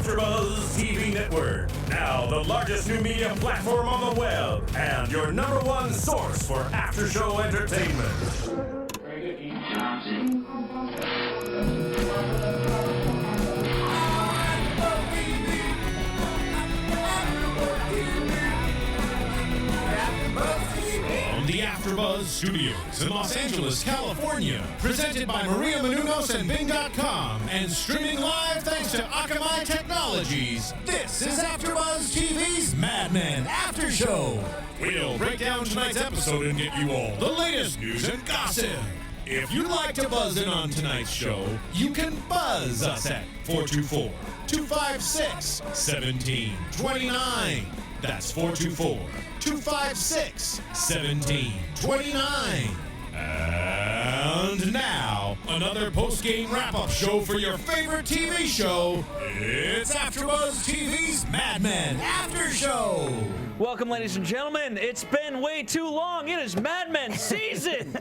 AFTERBUZZ TV Network. Now the largest new media platform on the web and your #1 source for after-show entertainment. From the AFTERBUZZ Studios in Los Angeles, California, presented by Maria Menounos and Bing.com, and streaming live thanks to Akamai Technologies, this is AFTERBUZZ TV's Mad Men After Show. We'll break down tonight's episode and get you all the latest news and gossip. If you'd like to buzz in on tonight's show, you can buzz us at 424-256-1729. That's 424-256-1729. And now, another post-game wrap-up show for your favorite TV show. It's AFTERBUZZ TV's Mad Men After Show. Welcome, ladies and gentlemen. It's been way too long. It is Mad Men season.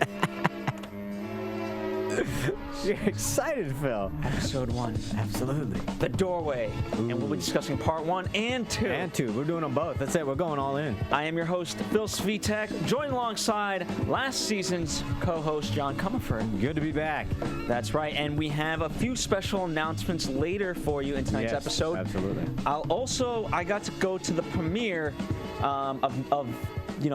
You're excited, Phil. Episode 1. Absolutely. The Doorway. And we'll be discussing part 1 and 2. And 2. We're doing them both. That's it. We're going all in. I am your host, Phil Svitek, joined alongside last season's co-host, John Comerford. Good to be back. That's right. And we have a few special announcements later for you in tonight's episode. Absolutely. I got to go to the premiere of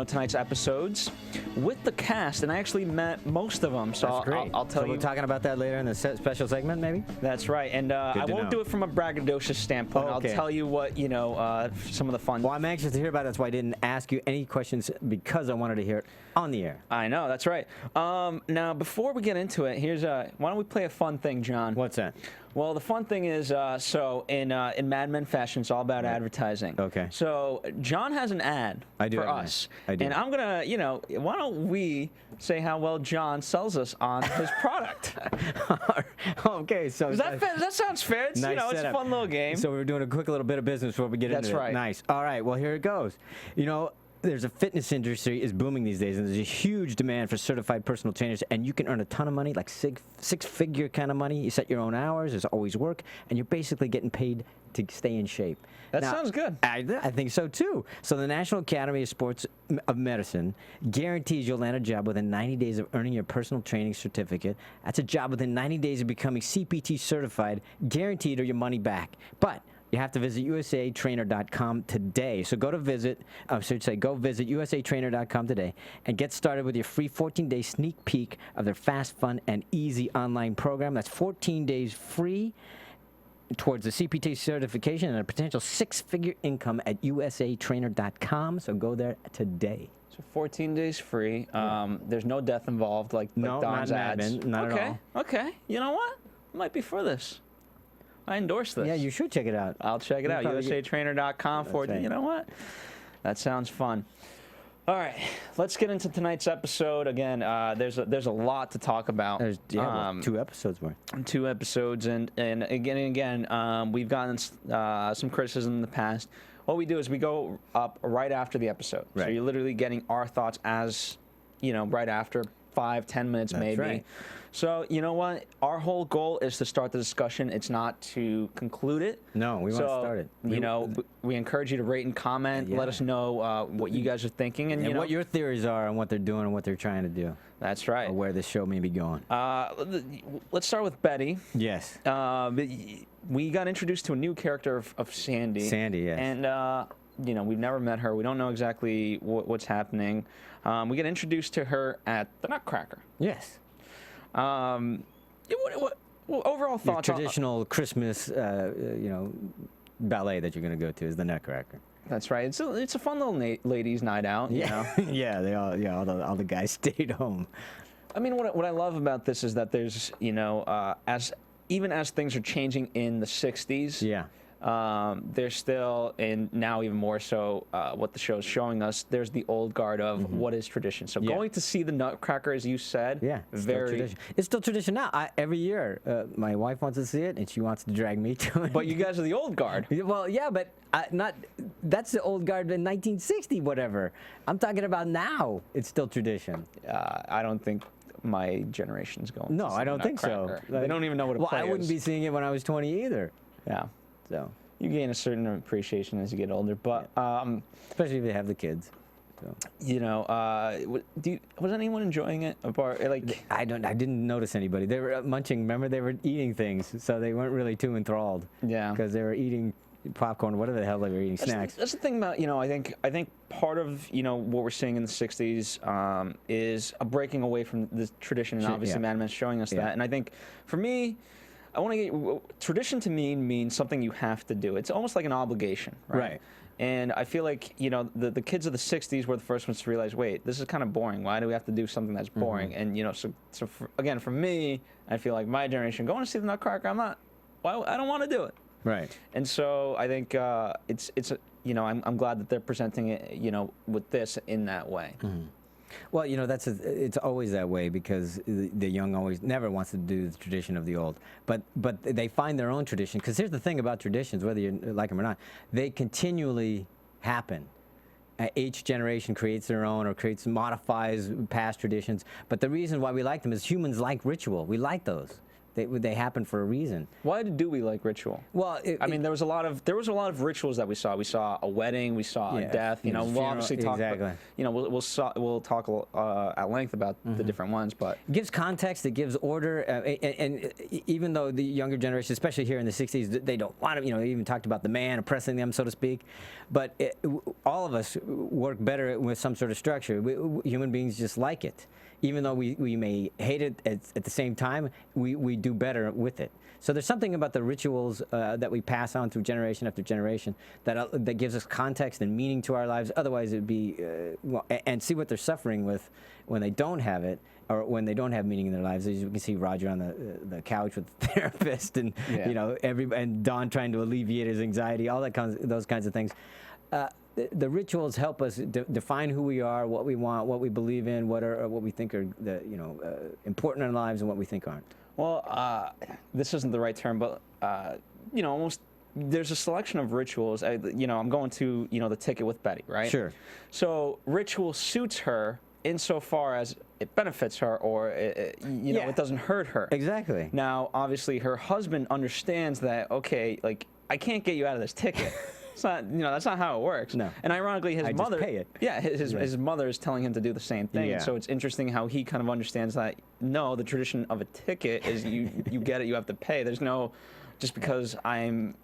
tonight's episodes with the cast, and I actually met most of them. So That's great. I'll tell you. We're talking about that later in the special segment, maybe? That's right. And I won't do it from a braggadocious standpoint. Okay. I'll tell you what, some of the fun. Well, I'm anxious to hear about it. That's why I didn't ask you any questions, because I wanted to hear it on the air. I know. That's right. Now, before we get into it, why don't we play a fun thing, John? What's that? Well, the fun thing is, in Mad Men fashion, it's all about advertising. Okay. So John has an ad for us. I do. And I'm going to, why don't we say how well John sells us on his product? Okay. So that sounds fair. It's, nice it's a fun little game. So we're doing a quick little bit of business before we get into it. That's right. Nice. All right. Well, here it goes. There's a fitness industry is booming these days, and there's a huge demand for certified personal trainers, and you can earn a ton of money, like six-figure kind of money. You set your own hours. There's always work, and you're basically getting paid to stay in shape. That sounds good. I think so, too. So the National Academy of Sports of Medicine guarantees you'll land a job within 90 days of earning your personal training certificate. That's a job within 90 days of becoming CPT certified, guaranteed, or your money back. But you have to visit usatrainer.com today. So go visit usatrainer.com today and get started with your free 14-day sneak peek of their fast, fun, and easy online program. That's 14 days free towards the CPT certification and a potential six-figure income at usatrainer.com. So go there today. So 14 days free. There's no death involved like Don's ads. Not at all. Okay. You know what? I might be for this. I endorse this. Yeah, you should check it out. I'll check it out. usatrainer.com for right. You know what? That sounds fun. All right, let's get into tonight's episode. Again, there's a lot to talk about. There's 2 episodes more. 2 episodes, and again, we've gotten some criticism in the past. What we do is we go up right after the episode. Right. So you're literally getting our thoughts as, right after 5-10 minutes. That's maybe. right. So, you know what? Our whole goal is to start the discussion. It's not to conclude it. No, we want to start it. We encourage you to rate and comment. Yeah. Let us know what you guys are thinking. And what your theories are on what they're doing and what they're trying to do. That's right. Or where this show may be going. Let's start with Betty. Yes. We got introduced to a new character of Sandy. Sandy, yes. And, we've never met her. We don't know exactly what's happening. We get introduced to her at the Nutcracker. Yes. Overall thoughts? Your traditional Christmas, ballet that you're going to go to is the Nutcracker. That's right. It's a fun little ladies' night out. Yeah. Yeah. All the guys stayed home. I mean, what I love about this is that there's even as things are changing in the '60s. Yeah. There's still, and now even more so, what the show is showing us, there's the old guard of what is tradition. So going to see the Nutcracker, as you said, it's still tradition now. Every year, my wife wants to see it, and she wants to drag me to it. But you guys are the old guard. Well, yeah, but that's the old guard in 1960, whatever. I'm talking about now. It's still tradition. I don't think my generation's going. No, I don't think so. They don't even know what a play is. Well, I wouldn't be seeing it when I was 20 either. Yeah. So you gain a certain appreciation as you get older. But especially if they have the kids. So. you know, was anyone enjoying it? Apart, like I didn't notice anybody. They were munching. Remember, they were eating things, so they weren't really too enthralled. Yeah. Because they were eating popcorn, whatever the hell they were eating, snacks. That's the thing about, you know, I think part of, you know, what we're seeing in the 60s is a breaking away from the tradition, and obviously Mad Men's showing us that. And I think, for me, I want to get, tradition to me means something you have to do. It's almost like an obligation, right? And I feel like, you know, the kids of the 60s were the first ones to realize, wait, this is kind of boring. Why do we have to do something that's boring? And, you know, so again, for me, I feel like my generation, going to see the Nutcracker, I don't want to do it. Right. And so I think it's you know, I'm glad that they're presenting it, you know, with this in that way. Well, you know, it's always that way because the young always never wants to do the tradition of the old. But they find their own tradition. Because here's the thing about traditions, whether you like them or not, they continually happen. Each generation creates their own or modifies past traditions. But the reason why we like them is humans like ritual. We like those. They happen for a reason. Why do we like ritual? Well, I mean, there was a lot of rituals that we saw. We saw a wedding, we saw a death. You know, we'll obviously talk. About, you know, we'll talk at length about the different ones, but it gives context. It gives order, and even though the younger generation, especially here in the '60s, they don't want to. You know, they even talked about the man oppressing them, so to speak. But all of us work better with some sort of structure. Human beings just like it. Even though we may hate it at the same time, we do better with it. So there's something about the rituals that we pass on through generation after generation that gives us context and meaning to our lives. Otherwise, it'd be and see what they're suffering with when they don't have it, or when they don't have meaning in their lives. As you can see, Roger on the couch with the therapist, and you know, and Don trying to alleviate his anxiety, all those kinds of things. The rituals help us define who we are, what we want, what we believe in, what we think are important in our lives, and what we think aren't. Well, this isn't the right term, but you know, almost there's a selection of rituals. You know, I'm going to, you know, the ticket with Betty, right? Sure. So ritual suits her insofar as it benefits her, or you know, it doesn't hurt her. Exactly. Now, obviously, her husband understands that. Okay, like, I can't get you out of this ticket. It's not, you know, that's not how it works. No. And ironically, his mother, just pay it. Yeah, his mother is telling him to do the same thing. Yeah. And so it's interesting how he kind of understands that. No, the tradition of a ticket is you get it, you have to pay. There's no, just because I'm,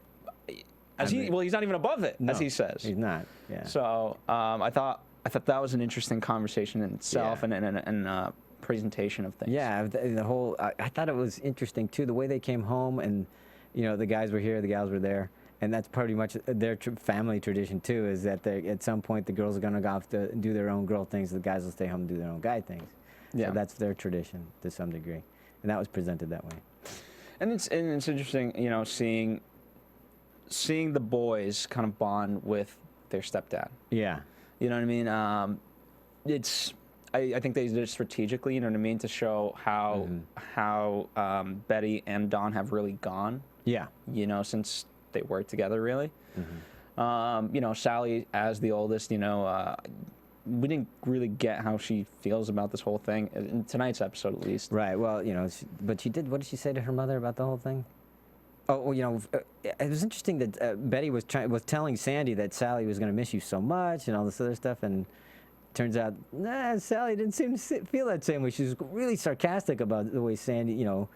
well, he's not even above it, as he says. He's not. Yeah. So I thought that was an interesting conversation in itself, and presentation of things. Yeah, the whole. I thought it was interesting too, the way they came home, and you know, the guys were here, the gals were there. And that's pretty much their family tradition too, is that at some point the girls are going to go off to do their own girl things, the guys will stay home and do their own guy things. Yeah. So that's their tradition to some degree. And that was presented that way. And it's interesting, you know, seeing the boys kind of bond with their stepdad. Yeah. You know what I mean? I think they did it strategically, you know what I mean, to show how Betty and Don have really gone. Yeah. You know, since they work together, really. You know, Sally, as the oldest, you know, we didn't really get how she feels about this whole thing in tonight's episode, at least. Right. Well, you know, but she did. What did she say to her mother about the whole thing? Oh, well, you know, it was interesting that Betty was telling Sandy that Sally was going to miss you so much and all this other stuff, and turns out, Sally didn't seem to feel that same way. She was really sarcastic about the way Sandy, you know,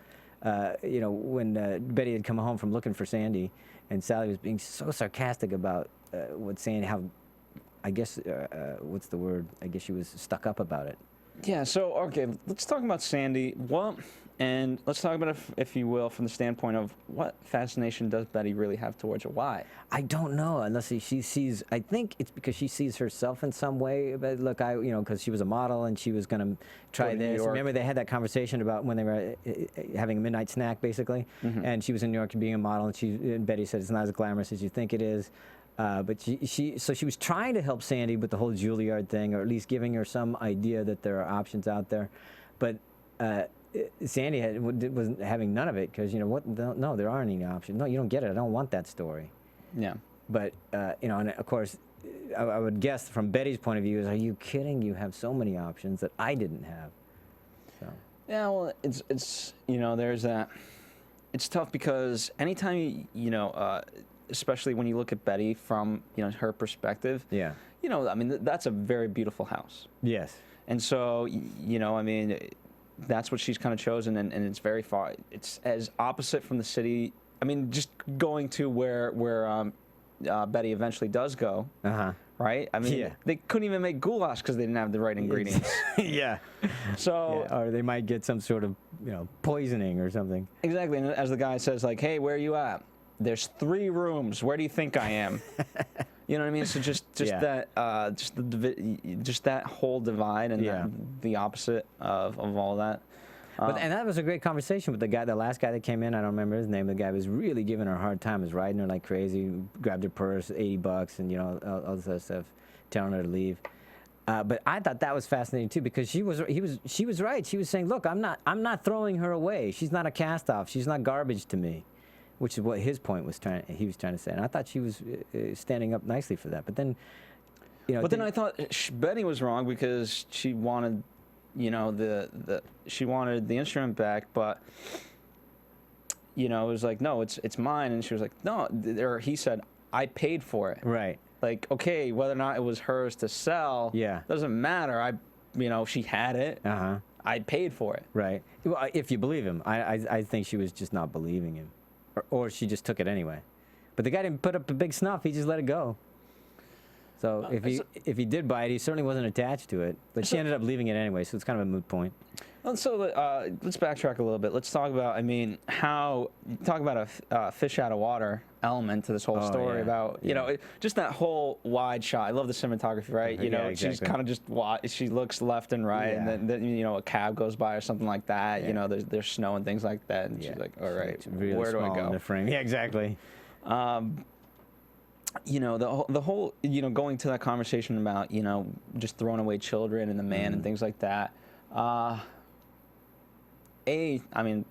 when Betty had come home from looking for Sandy. And Sally was being so sarcastic about what Sandy, how, I guess, what's the word? I guess she was stuck up about it. Yeah, so, okay, let's talk about Sandy. Well, and let's talk about it, if you will, from the standpoint of what fascination does Betty really have towards her? Why? I don't know, unless she sees, I think it's because she sees herself in some way. But look, you know, because she was a model and she was going to try this. Remember, they had that conversation about when they were having a midnight snack, basically, and she was in New York being a model, and Betty said it's not as glamorous as you think it is. But so she was trying to help Sandy with the whole Juilliard thing, or at least giving her some idea that there are options out there. But Sandy wasn't having none of it, because, you know, what? No, there aren't any options. No, you don't get it. I don't want that story. Yeah. But, you know, and of course, I would guess from Betty's point of view is, are you kidding? You have so many options that I didn't have. So. Yeah, well, it's you know, there's that. It's tough because anytime, you know, especially when you look at Betty from, her perspective. Yeah. I mean, that's a very beautiful house. Yes. And so, I mean, that's what she's kind of chosen, and it's very far. It's as opposite from the city. I mean, just going to where Betty eventually does go. Right? I mean, they couldn't even make goulash because they didn't have the right ingredients. Yeah. So, or they might get some sort of, poisoning or something. Exactly. And as the guy says, like, hey, where are you at? There's 3 rooms. Where do you think I am? You know what I mean? So just that that whole divide and the opposite of all that. And that was a great conversation with the last guy that came in. I don't remember his name. The guy was really giving her a hard time. Was riding her like crazy. Grabbed her purse, $80, and all this other stuff, telling her to leave. But I thought that was fascinating too, because she was right. She was saying, look, I'm not throwing her away. She's not a cast off. She's not garbage to me, which is what his point was he was trying to say. And I thought she was standing up nicely for that. But then, But then I thought Betty was wrong because she wanted. She wanted the instrument back, but it was like, no, it's mine, and she was like, no, or he said, I paid for it. Right. Like, okay, whether or not it was hers to sell, doesn't matter. She had it. I paid for it. Right. Well, if you believe him, I think she was just not believing him, or she just took it anyway. But the guy didn't put up a big snuff. He just let it go. So if he did buy it, he certainly wasn't attached to it. But she ended up leaving it anyway, so it's kind of a moot point. So let's backtrack a little bit. Let's talk about, talk about a fish out of water element to this whole story about, just that whole wide shot. I love the cinematography, right? Exactly. She's kind of just, she looks left and right, and then a cab goes by or something like that. There's snow and things like that. And she's like, all right, really where do I go? In the frame. Yeah, exactly. The whole, going to that conversation about, just throwing away children and the man and things like that.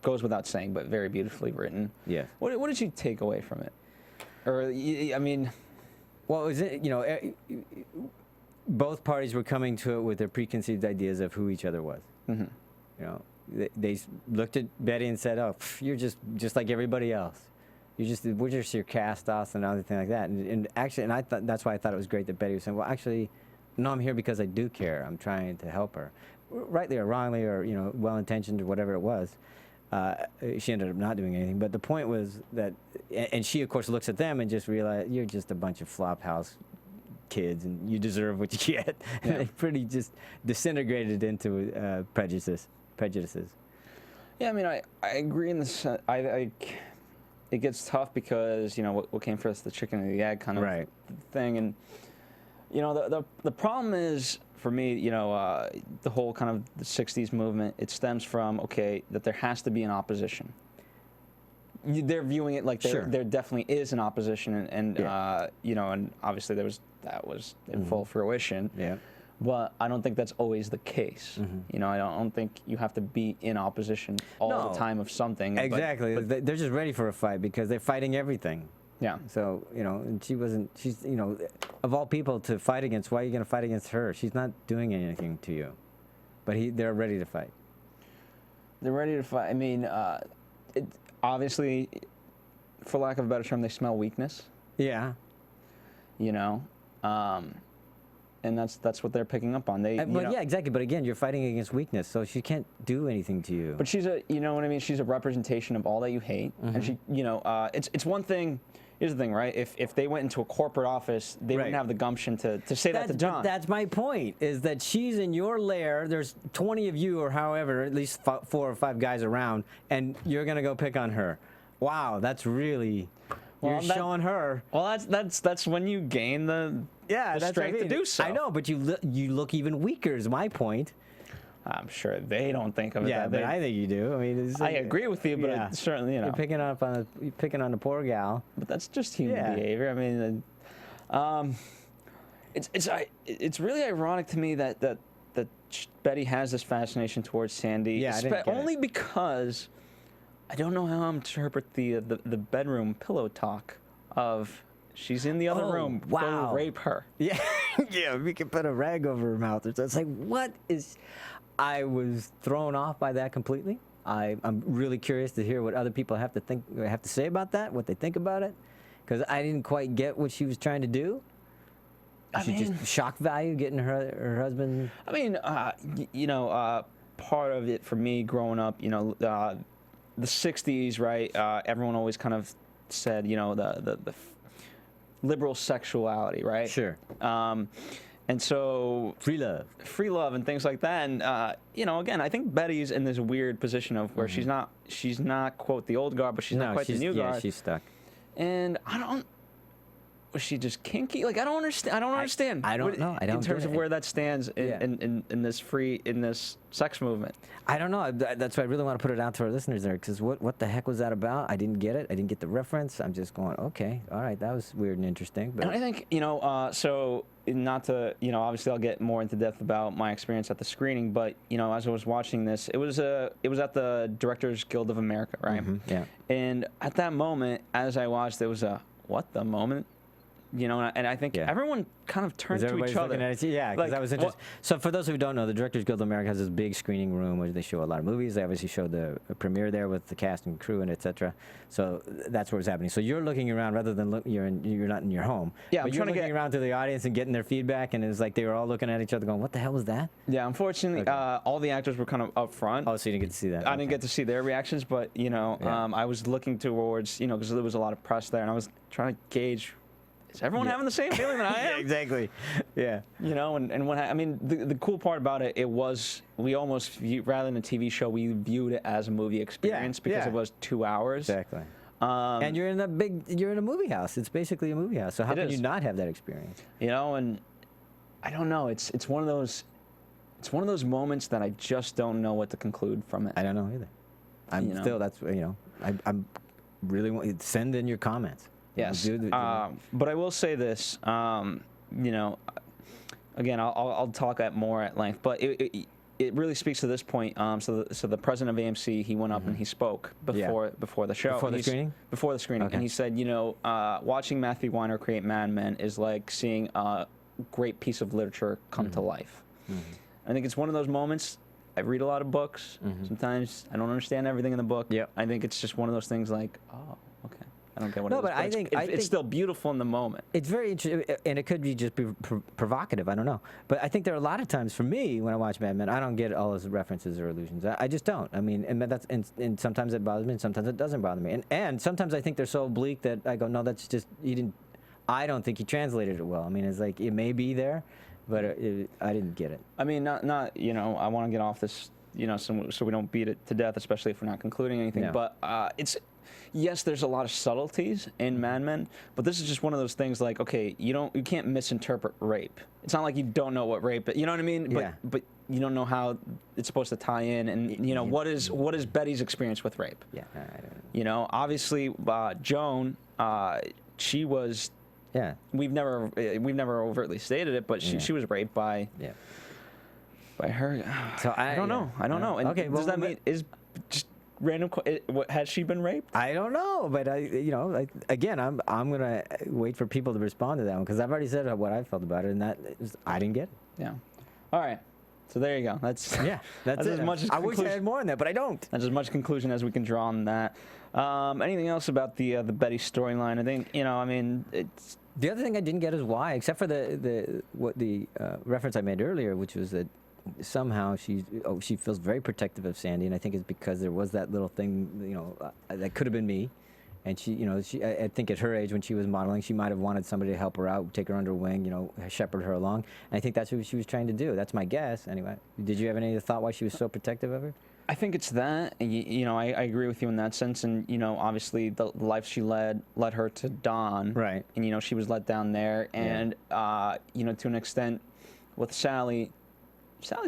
Goes without saying, but very beautifully written. Yeah. What did you take away from it? Or, well, is it, both parties were coming to it with their preconceived ideas of who each other was. They looked at Betty and said, oh, you're just like everybody else. We're just your cast-offs and everything like that. And actually, I thought that's why I thought it was great that Betty was saying, well, actually, no, I'm here because I do care. I'm trying to help her. Rightly or wrongly or, well-intentioned or whatever it was. She ended up not doing anything. But the point was that, and she, of course, looks at them and just realized, you're just a bunch of flophouse kids and you deserve what you get. Yeah. And they pretty just disintegrated into prejudices. Yeah, I agree in the sense, it gets tough because, what came first, the chicken and the egg kind of thing. And, the problem is, for me, the whole kind of the 60s movement, it stems from, that there has to be an opposition. They're viewing it like there definitely is an opposition. And obviously that was in full fruition. Yeah. But I don't think that's always the case. I don't think you have to be in opposition all the time of something. Exactly. But they're just ready for a fight because they're fighting everything. Yeah. So, and she's, of all people to fight against, why are you going to fight against her? She's not doing anything to you. But they're ready to fight. They're ready to fight. Obviously, for lack of a better term, they smell weakness. Yeah. And that's what they're picking up on. Yeah, exactly. But again, you're fighting against weakness, so she can't do anything to you. But she's she's a representation of all that you hate. And she, it's one thing. Here's the thing, right? If they went into a corporate office, they wouldn't have the gumption to say that to John. That's my point, is that she's in your lair, there's 20 of you or however, at least 4 or 5 guys around, and you're going to go pick on her. Wow, that's really... You're showing her. Well, that's when you gain the strength to do so. I know, but you look even weaker is my point. I'm sure they don't think of it that way. Yeah, but I think you do. I agree with you, but certainly, You're picking on the poor gal. But that's just human behavior. It's really ironic to me that Betty has this fascination towards Sandy. Yeah, only because I don't know how to interpret the bedroom pillow talk of she's in the other room. Wow. Go rape her. Yeah, yeah. We can put a rag over her mouth. It's like, what is? I was thrown off by that completely. I'm really curious to hear what other people have to say about that, what they think about it. because I didn't quite get what she was trying to do. Just shock value getting her husband. I mean, part of it for me growing up, the 60s, right? Everyone always kind of said, the liberal sexuality, right? Sure. And so free love and things like that. And again, I think Betty's in this weird position of where she's not quote the old guard, but she's not quite the new guard. Yeah, she's stuck. And was she just kinky? Like I don't understand. I don't understand. I don't know. I don't in terms of where that stands in this sex movement. I don't know. That's why I really want to put it out to our listeners there, because what the heck was that about? I didn't get it. I didn't get the reference. I'm just going, okay, all right, that was weird and interesting. But and I think so not to obviously I'll get more into depth about my experience at the screening, but as I was watching this, it was at the Directors Guild of America, right? Yeah. And at that moment, as I watched, there was a what the moment. And I think everyone kind of turned to each other. Yeah, because that was interesting. So for those who don't know, the Directors Guild of America has this big screening room where they show a lot of movies. They obviously showed the premiere there with the cast and crew and etc. So that's what was happening. So you're looking around rather than you're not in your home. Yeah, but you're looking around to the audience and getting their feedback, and it's like they were all looking at each other going, "What the hell was that?" Yeah, unfortunately, all the actors were kind of up front. Oh, so you didn't get to see that? I didn't get to see their reactions, but I was looking towards because there was a lot of press there, and I was trying to gauge. Is everyone having the same feeling that I am? Yeah, exactly. Yeah. And what the cool part about it was we almost rather than a TV show, we viewed it as a movie experience because it was 2 hours. Exactly. And you're in a movie house. It's basically a movie house. So how can you not have that experience? And I don't know. It's one of those moments that I just don't know what to conclude from it. I don't know either. I'm really send in your comments. Yes, but I will say this, again, I'll talk more at length, but it really speaks to this point. So the president of AMC, he went up and he spoke before the show. Before the screening? Before the screening. Okay. And he said, watching Matthew Weiner create Mad Men is like seeing a great piece of literature come to life. I think it's one of those moments. I read a lot of books. Sometimes I don't understand everything in the book. Yep. I think it's just one of those things like, oh, okay. I don't get what it is. But I think it's still beautiful in the moment. It's very interesting, and it could be just provocative. I don't know. But I think there are a lot of times for me when I watch Mad Men, I don't get all his references or allusions. I just don't. I mean, and sometimes it bothers me, and sometimes it doesn't bother me. And sometimes I think they're so oblique that I go, no, that's just he didn't. I don't think he translated it well. I mean, it's like it may be there, but I didn't get it. I mean, not I want to get off this, so we don't beat it to death, especially if we're not concluding anything. Yeah. But yes, there's a lot of subtleties in Mad Men, but this is just one of those things like, okay, you can't misinterpret rape. It's not like you don't know what rape is. You know what I mean? But you don't know how it's supposed to tie in, and what is Betty's experience with rape? Yeah, I don't know. Obviously, Joan, she was. Yeah. We've never overtly stated it, but she was raped by. Yeah. By her. So I don't know. I don't know. And okay. Does that mean just random? Has she been raped? I don't know, but again, I'm gonna wait for people to respond to that one because I've already said what I felt about it, and I didn't get it. Yeah. All right. So there you go. That's that's as much as I wish I had more on that, but I don't. That's as much conclusion as we can draw on that. Anything else about the Betty storyline? I think it's. The other thing I didn't get is why, except for the reference I made earlier, which was that somehow she feels very protective of Sandy, and I think it's because there was that little thing, that could have been me, and I think at her age when she was modeling, she might have wanted somebody to help her out, take her under wing, shepherd her along, and I think that's what she was trying to do. That's my guess, anyway. Did you have any thought why she was so protective of her? I think it's that, and I agree with you in that sense, and obviously the life she led her to Don, right? And she was let down there, and to an extent, with Sally's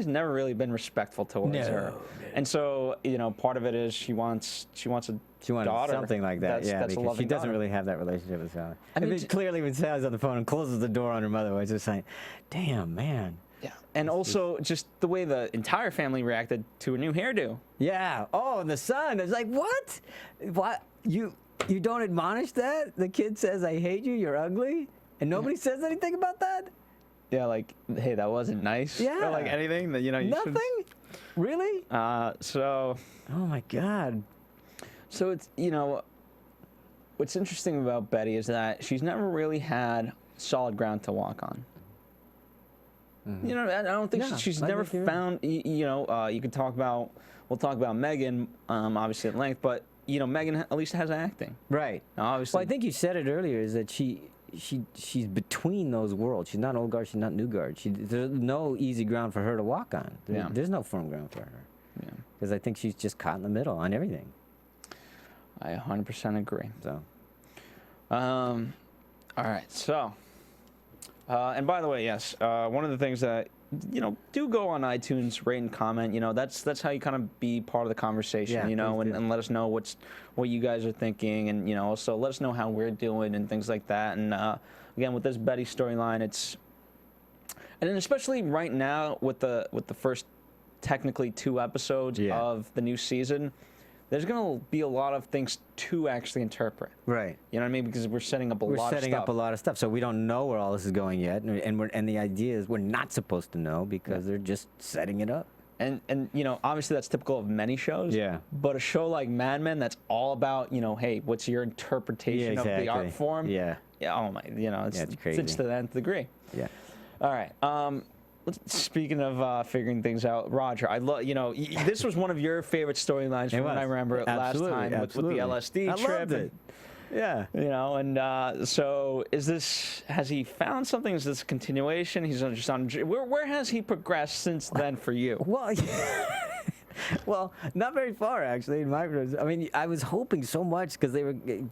never really been respectful towards her, and so part of it is she wants a daughter, something like that, that's because she doesn't really have that relationship with Sally. I mean, clearly when Sally's on the phone and closes the door on her mother, it's just like, damn, man. Yeah, and also just the way the entire family reacted to a new hairdo. Yeah. Oh, and the son is like, what? What? You don't admonish that? The kid says, "I hate you. You're ugly," and nobody says anything about that. Yeah, like, hey, that wasn't nice. Yeah. Or like anything that you nothing. Really? So. Oh my God. So it's what's interesting about Betty is that she's never really had solid ground to walk on. You know, I don't think she's never found. You could talk about. We'll talk about Megan, obviously at length, but you know, Megan at least has acting. Right. Obviously. Well, I think you said it earlier. Is that she's between those worlds. She's not old guard. She's not new guard. There's no easy ground for her to walk on. There's no firm ground for her. Yeah. Because I think she's just caught in the middle on everything. I 100% agree. So. All right. So. And by the way, yes, one of the things that, you know, do go on iTunes, rate and comment. You know, that's how you kind of be part of the conversation, you know, and let us know what you guys are thinking, and, you know, also let us know how we're doing and things like that. And again, with this Betty storyline, and then especially right now with the first technically 2 episodes of the new season, there's going to be a lot of things to actually interpret. Right. You know what I mean? Because we're setting up a lot of stuff. We're setting up a lot of stuff, so we don't know where all this is going yet, and the idea is we're not supposed to know because they're just setting it up. And you know, obviously that's typical of many shows. Yeah. But a show like Mad Men that's all about, you know, hey, what's your interpretation of the art form? Yeah. Yeah. Oh my, you know, it's crazy. It's to the nth degree. Yeah. All right. Speaking of figuring things out, Roger, I love, you know, this was one of your favorite storylines from when I remember it last time with the LSD trip. I loved it. Yeah. You know, and so has he found something? Is this a continuation? He's just on, where has he progressed since then for you? Well, well, not very far, actually. In my, I mean, I was hoping so much because they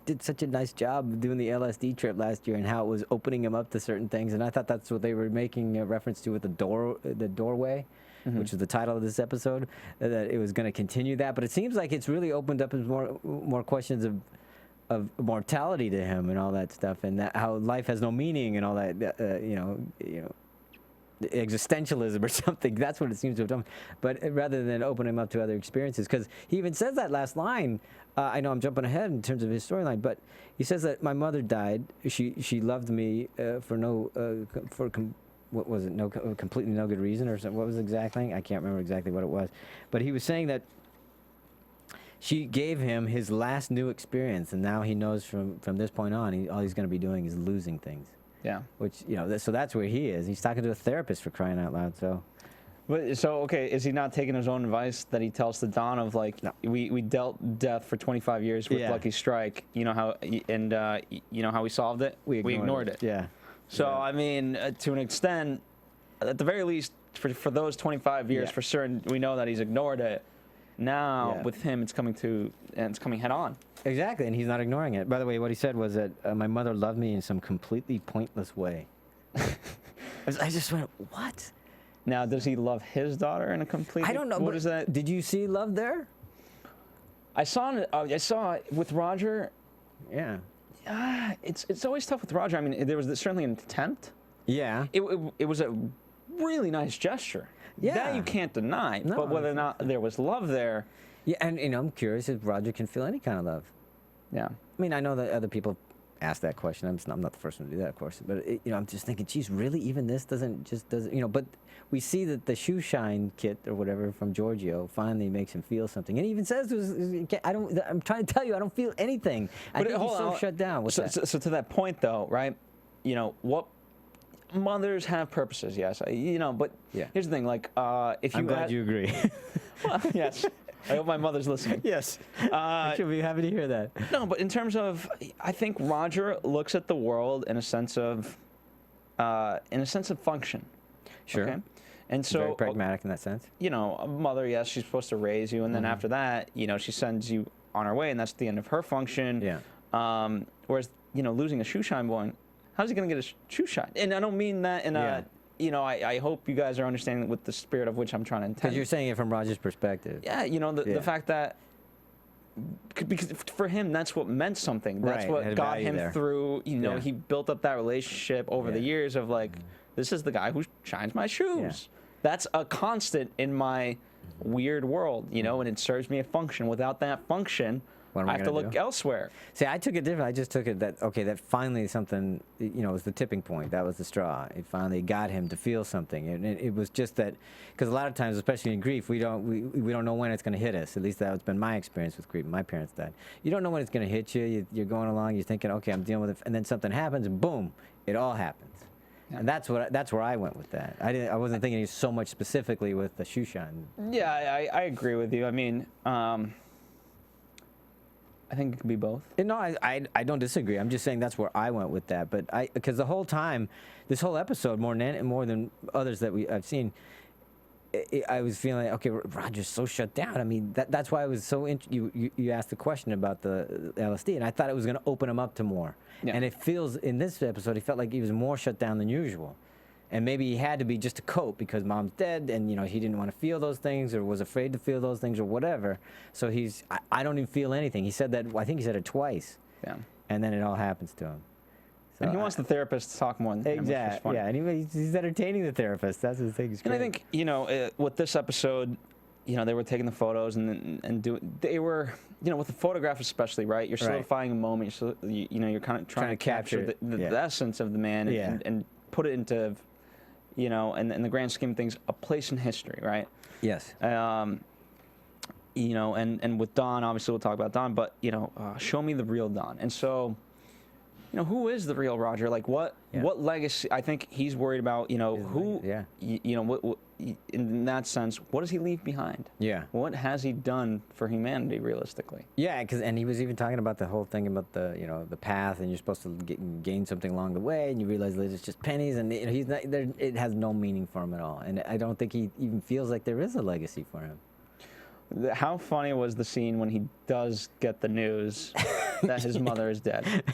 did such a nice job doing the LSD trip last year and how it was opening him up to certain things. And I thought that's what they were making a reference to with the doorway, which is the title of this episode, that it was going to continue that. But it seems like it's really opened up more questions of mortality to him and all that stuff, and that how life has no meaning and all that. You know. Existentialism or something. That's what it seems to have done. But rather than open him up to other experiences, because he even says that last line. I know I'm jumping ahead in terms of his storyline, but he says that my mother died. She loved me what was it? Completely no good reason or something. What was the exact thing? I can't remember exactly what it was. But he was saying that she gave him his last new experience, and now he knows from this point on, all he's going to be doing is losing things. Yeah. Which, you know, so that's where he is. He's talking to a therapist, for crying out loud, so. But, so, okay, is he not taking his own advice that he tells to Don of, like, we dealt death for 25 years with Lucky Strike, you know how, and you know how we solved it? We ignored it. Yeah. So, I mean, to an extent, at the very least, for those 25 years, for certain, we know that he's ignored it. Now, with him, it's coming head on. Exactly, and he's not ignoring it. By the way, what he said was that my mother loved me in some completely pointless way. I just went, what? Now, does he love his daughter in a completely... I don't know. What is that? Did you see love there? I saw it with Roger. Yeah. It's always tough with Roger. I mean, there was certainly an attempt. Yeah. It was a really nice gesture. Yeah. That you can't deny. No, but whether or not there was love there... Yeah, and you know, I'm curious if Roger can feel any kind of love. Yeah. I mean, I know that other people ask that question. I'm not the first one to do that, of course. But, you know, I'm just thinking, geez, really? Even this doesn't, you know, but we see that the shoe shine kit or whatever from Giorgio finally makes him feel something. And he even says, I'm trying to tell you, I don't feel anything. I think he's so shut down. So to that point, though, right, you know, what mothers have purposes, yes. You know, but here's the thing, like, if you I'm glad you agree. Well, yes. I hope my mother's listening. Yes. She'll be happy to hear that. No, but in terms of, I think Roger looks at the world in a sense of function. Sure. Okay? And so very pragmatic in that sense. You know, a mother, yes, she's supposed to raise you, and then after that, you know, she sends you on her way, and that's the end of her function. Yeah. Whereas, you know, losing a shoe shine boy, how's he going to get a shoe shine? And I don't mean that in a... You know, I hope you guys are understanding with the spirit of which I'm trying to intend. Because you're saying it from Roger's perspective. Yeah, you know, the fact that, because for him, that's what meant something. That's what got him through, you know, he built up that relationship over the years of like, this is the guy who shines my shoes. Yeah. That's a constant in my weird world, you know, and it serves me a function. Without that function, What am I have to look do? elsewhere. See, I took it different. I just took it that, okay, that finally something, was the tipping point. That was the straw. It finally got him to feel something. And it was just that, because a lot of times, especially in grief, we don't know when it's going to hit us. At least that's been my experience with grief. My parents died. You don't know when it's going to hit you. You're going along, you're thinking, okay, I'm dealing with it. And then something happens, and boom, it all happens. Yeah. And that's where I went with that. I wasn't thinking so much specifically with the shoe shine. Yeah, I agree with you. I mean, I think it could be both. No, I don't disagree. I'm just saying that's where I went with that. But because the whole time, this whole episode, more than others that I've seen, I was feeling like, okay, Roger's so shut down. I mean, that's why I was so you asked the question about the LSD, and I thought it was going to open him up to more. Yeah. And it feels in this episode, he felt like he was more shut down than usual. And maybe he had to be just to cope because mom's dead, and he didn't want to feel those things or was afraid to feel those things or whatever. So I don't even feel anything. He said that, I think he said it twice. Yeah. And then it all happens to him. So and he wants the therapist to talk more than him. Exactly. Yeah, and he's entertaining the therapist. That's the thing. And I think with this episode, they were taking the photos they were with the photograph especially, right? You're solidifying a moment. You're kind of trying to capture the essence of the man and put it into in the grand scheme of things, a place in history, right? Yes. And with Don, obviously we'll talk about Don, but show me the real Don. And so, who is the real Roger? Like what legacy? I think he's worried about, who, what, in that sense, what does he leave behind? Yeah. What has he done for humanity, realistically? Yeah, and he was even talking about the whole thing about the the path, and you're supposed to gain something along the way, and you realize that it's just pennies, and he's not there. It has no meaning for him at all, and I don't think he even feels like there is a legacy for him. How funny was the scene when he does get the news that his mother is dead?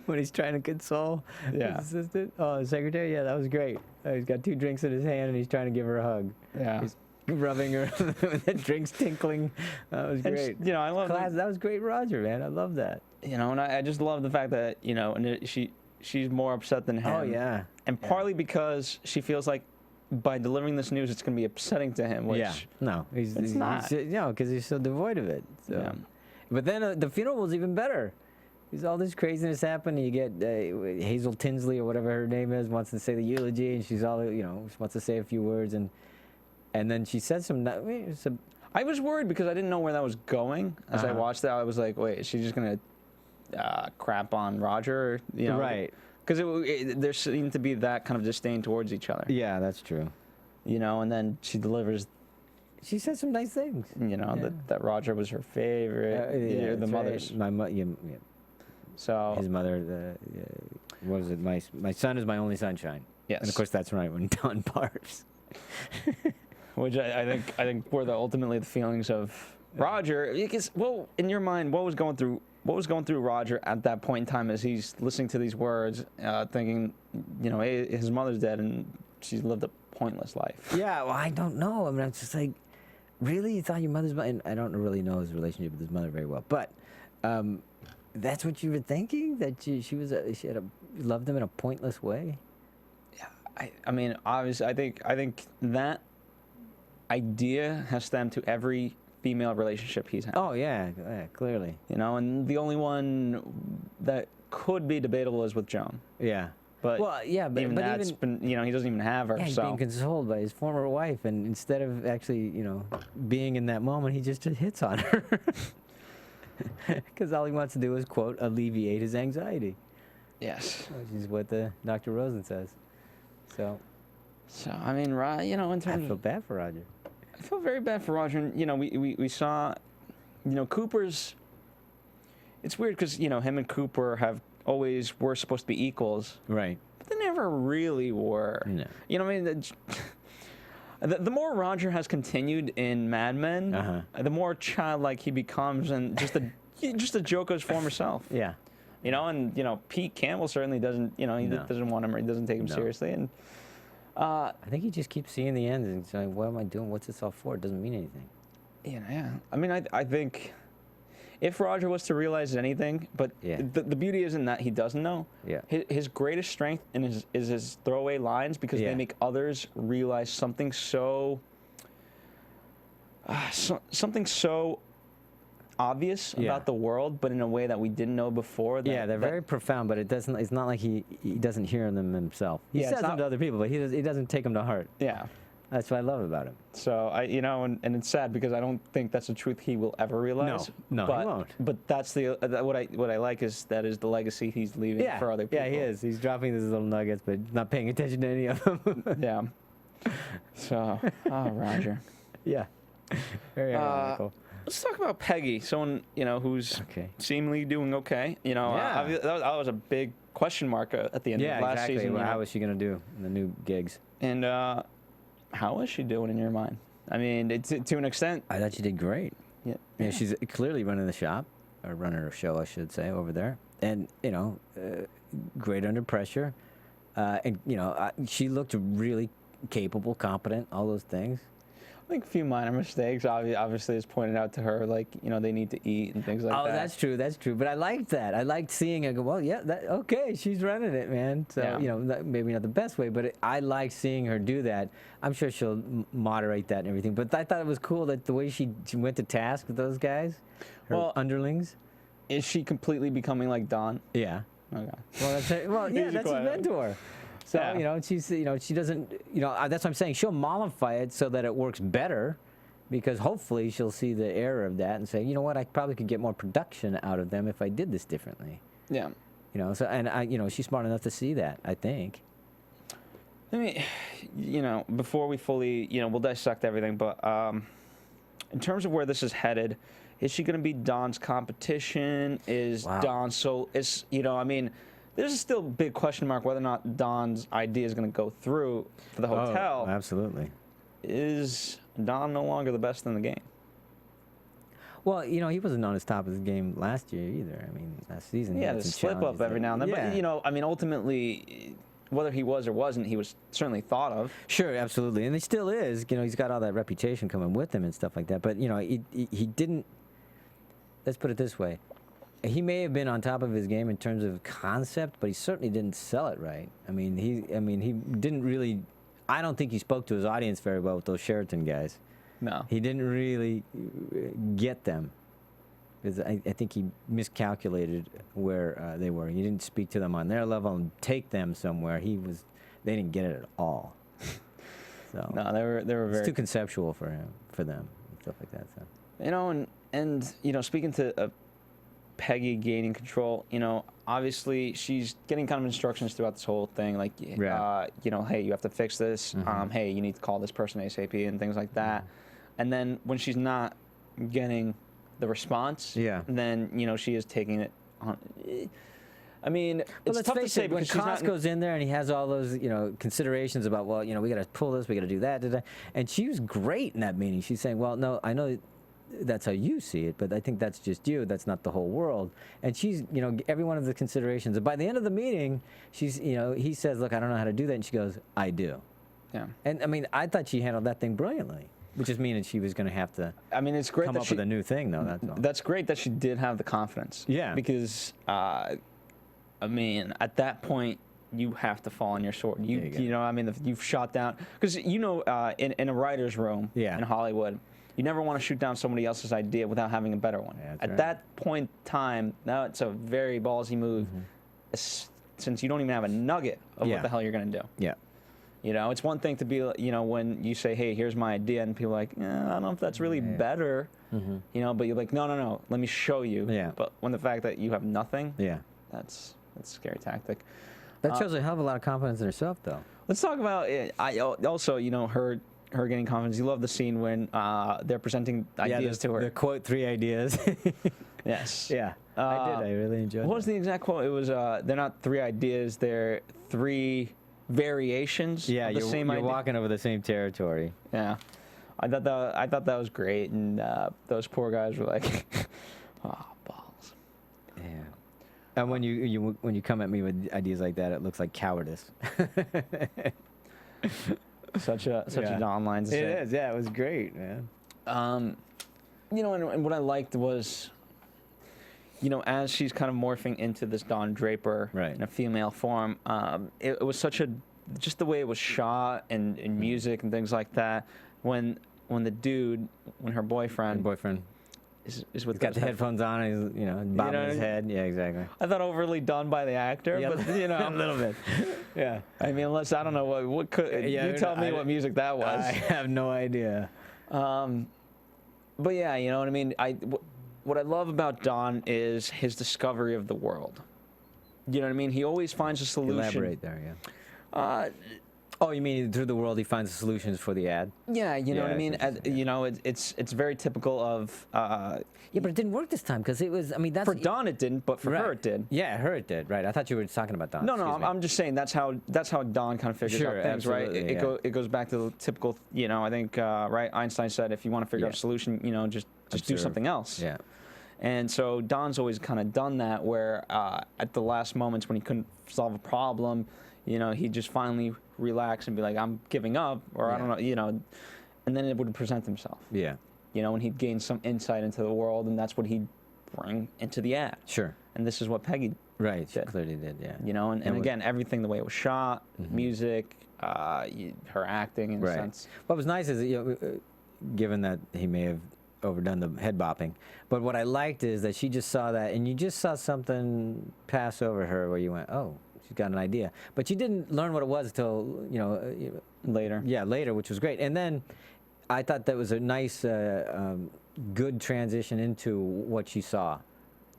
When he's trying to console his assistant, his secretary, that was great. He's got 2 drinks in his hand and he's trying to give her a hug. Yeah, he's rubbing her with the drinks tinkling. That was great. And, I love that was great, Roger, man. I love that. And I just love the fact that and she's more upset than him. Oh yeah, and partly because she feels like by delivering this news, it's going to be upsetting to him. Which no, he's not. Because he's so devoid of it. So. Yeah. But then the funeral was even better. There's all this craziness happening. You get Hazel Tinsley or whatever her name is wants to say the eulogy, and she's all she wants to say a few words, and then she says some. I was worried because I didn't know where that was going. As I watched that, I was like, wait, is she just gonna crap on Roger? Right. Because there seemed to be that kind of disdain towards each other. Yeah, that's true. And then she delivers. She said some nice things. That Roger was her favorite. The mother's. Right. Yeah. So his mother, what was it? My son is my only sunshine. Yes. And of course that's right when Don barfs. Which I think were ultimately the feelings of Roger. Because in your mind, what was going through Roger at that point in time as he's listening to these words, thinking, hey, his mother's dead and she's lived a pointless life. Yeah, well, I don't know. I mean, I'm just like, really? You thought your mother's mother? And I don't really know his relationship with his mother very well, but. That's what you were thinking? That she loved him in a pointless way? Yeah, I mean, obviously, I think that idea has stemmed to every female relationship he's had. Oh yeah, clearly. And the only one that could be debatable is with Joan. Yeah. But even that's been, he doesn't even have her. Yeah, he's being consoled by his former wife, and instead of actually, being in that moment, he just hits on her. Because all he wants to do is, quote, alleviate his anxiety. Yes. Which is what the Dr. Rosen says. So I mean, in terms I feel bad for Roger. I feel very bad for Roger. And, we saw, Cooper's, it's weird because, him and Cooper were supposed to be equals. Right. But they never really were. No. I mean, the more Roger has continued in Mad Men, the more childlike he becomes, and just a joke of his former self. Yeah. And Pete Campbell certainly doesn't. He doesn't want him, or he doesn't take him seriously. And I think he just keeps seeing the end and saying, "What am I doing? What's this all for? It doesn't mean anything." Yeah. I mean, I think if Roger was to realize anything, but the beauty isn't that he doesn't know. Yeah. His greatest strength is his throwaway lines, because they make others realize something so obvious Yeah. about the world, but in a way that we didn't know before. Yeah, they're very profound, but it's not like he doesn't hear them himself. He says them to other people, but he doesn't take them to heart. Yeah. That's what I love about him. So and it's sad because I don't think that's a truth he will ever realize. No, but, he won't. But that's what I like is that is the legacy he's leaving for other people. Yeah, he is. He's dropping these little nuggets, but not paying attention to any of them. Yeah. So, Roger. Yeah. Very ironical. Let's talk about Peggy, someone who's seemingly doing okay. That was a big question mark at the end of last season. Well, how was she going to do in the new gigs? And how is she doing in your mind? I mean, to an extent. I thought she did great. Yeah. She's clearly running the shop, or running her show, I should say, over there. And, great under pressure. And, she looked really capable, competent, all those things. I think a few minor mistakes. Obviously, it's pointed out to her, like, they need to eat and things like that. Oh, that's true. But I liked that. I liked seeing her go, well, yeah, okay, she's running it, man. So, maybe not the best way, but I like seeing her do that. I'm sure she'll moderate that and everything. But I thought it was cool that the way she went to task with those guys, her underlings. Is she completely becoming like Don? Yeah. Okay. Well, that's his mentor. So, she doesn't, that's what I'm saying. She'll mollify it so that it works better, because hopefully she'll see the error of that and say, you know what, I probably could get more production out of them if I did this differently. Yeah. So, and she's smart enough to see that, I think. I mean, before we fully, we'll dissect everything, but in terms of where this is headed, is she going to be Don's competition? Is Don there's still a big question mark whether or not Don's idea is going to go through for the hotel. Oh, absolutely. Is Don no longer the best in the game? Well, he wasn't on his top of his game last year either. I mean, last season he had some slip up every now and then. Yeah. But, ultimately, whether he was or wasn't, he was certainly thought of. Sure, absolutely. And he still is. He's got all that reputation coming with him and stuff like that. But, he didn't, let's put it this way. He may have been on top of his game in terms of concept, but he certainly didn't sell it right. I mean, he didn't really. I don't think he spoke to his audience very well with those Sheraton guys. No, he didn't really get them, because I think he miscalculated where they were. He didn't speak to them on their level and take them somewhere. They didn't get it at all. So no, they were very. It's too conceptual for them, and stuff like that. So and speaking to. Peggy gaining control, obviously she's getting kind of instructions throughout this whole thing, like, hey, you have to fix this. Hey, you need to call this person ASAP and things like that. And then when she's not getting the response, then she is taking it on. I mean, it's tough to say when Koss goes in there and he has all those, considerations about, well, we got to pull this, we got to do that, and she was great in that meeting. She's saying, well, no, I know that's how you see it, but I think that's just you. That's not the whole world. And she's, every one of the considerations. And by the end of the meeting, she's, he says, look, I don't know how to do that. And she goes, I do. Yeah. And I mean, I thought she handled that thing brilliantly, which is meaning she was going to have to. I mean, it's great come up with a new thing, though. That's all. That's great that she did have the confidence. Yeah. Because, I mean, at that point, you have to fall on your sword. You've shot down, because in a writer's room in Hollywood. You never want to shoot down somebody else's idea without having a better one. Yeah, At that point in time, now it's a very ballsy move, since you don't even have a nugget of what the hell you're going to do. Yeah. It's one thing to be, when you say, hey, here's my idea, and people are like, I don't know if that's really better, but you're like, no, let me show you. Yeah. But when the fact that you have nothing, that's a scary tactic. That shows a hell of a lot of confidence in herself, though. Let's talk about it. Her getting confidence. You love the scene when they're presenting ideas to her. The quote, 3 ideas. Yes. Yeah, I did. I really enjoyed it. What was the exact quote? It was, they're not 3 ideas, they're 3 variations of the same idea. You're walking over the same territory. Yeah. I thought that was great, and those poor guys were like, oh, balls. Yeah. And when you come at me with ideas like that, it looks like cowardice. Such a Don line to say. It is, yeah. It was great, man. And what I liked was, as she's kind of morphing into this Don Draper in a female form, it was just the way it was shot and music and things like that. When her boyfriend is with He's got the headphones on, and he's, bobbing his head. Yeah, exactly. I thought overly done by the actor, Yeah, but a little bit. Yeah. I mean, unless I don't know what could you tell me what music that was. I have no idea. But yeah, you know what I mean. What I love about Don is his discovery of the world. You know what I mean? He always finds a solution. Elaborate there, yeah. Oh, you mean through the world he finds the solutions for the ad? Yeah, you know what I mean. You know, it's very typical of. Yeah, but it didn't work this time because it was. I mean, that's for Don it didn't, but for her it did. Yeah, her it did. Right. I thought you were talking about Don. No, I'm just saying that's how Don kind of figures out things, right? It goes back to the typical. You know, I think right. Einstein said if you want to figure out a solution, you know, just do something else. Yeah. And so Don's always kind of done that, where at the last moments when he couldn't solve a problem, you know, he'd just finally relax and be like, I'm giving up, or I don't know, you know, and then it would present himself. Yeah. You know, and he'd gain some insight into the world, and that's what he'd bring into the ad. Sure. And this is what Peggy did. She did. clearly did, yeah. You know, and again, everything, the way it was shot, music, her acting in a sense. What was nice is, given that he may have overdone the head bopping, but what I liked is that she just saw that, and you just saw something pass over her where you went, oh, she's got an idea. But you didn't learn what it was until, later. Yeah, later, which was great. And then I thought that was a nice, good transition into what she saw.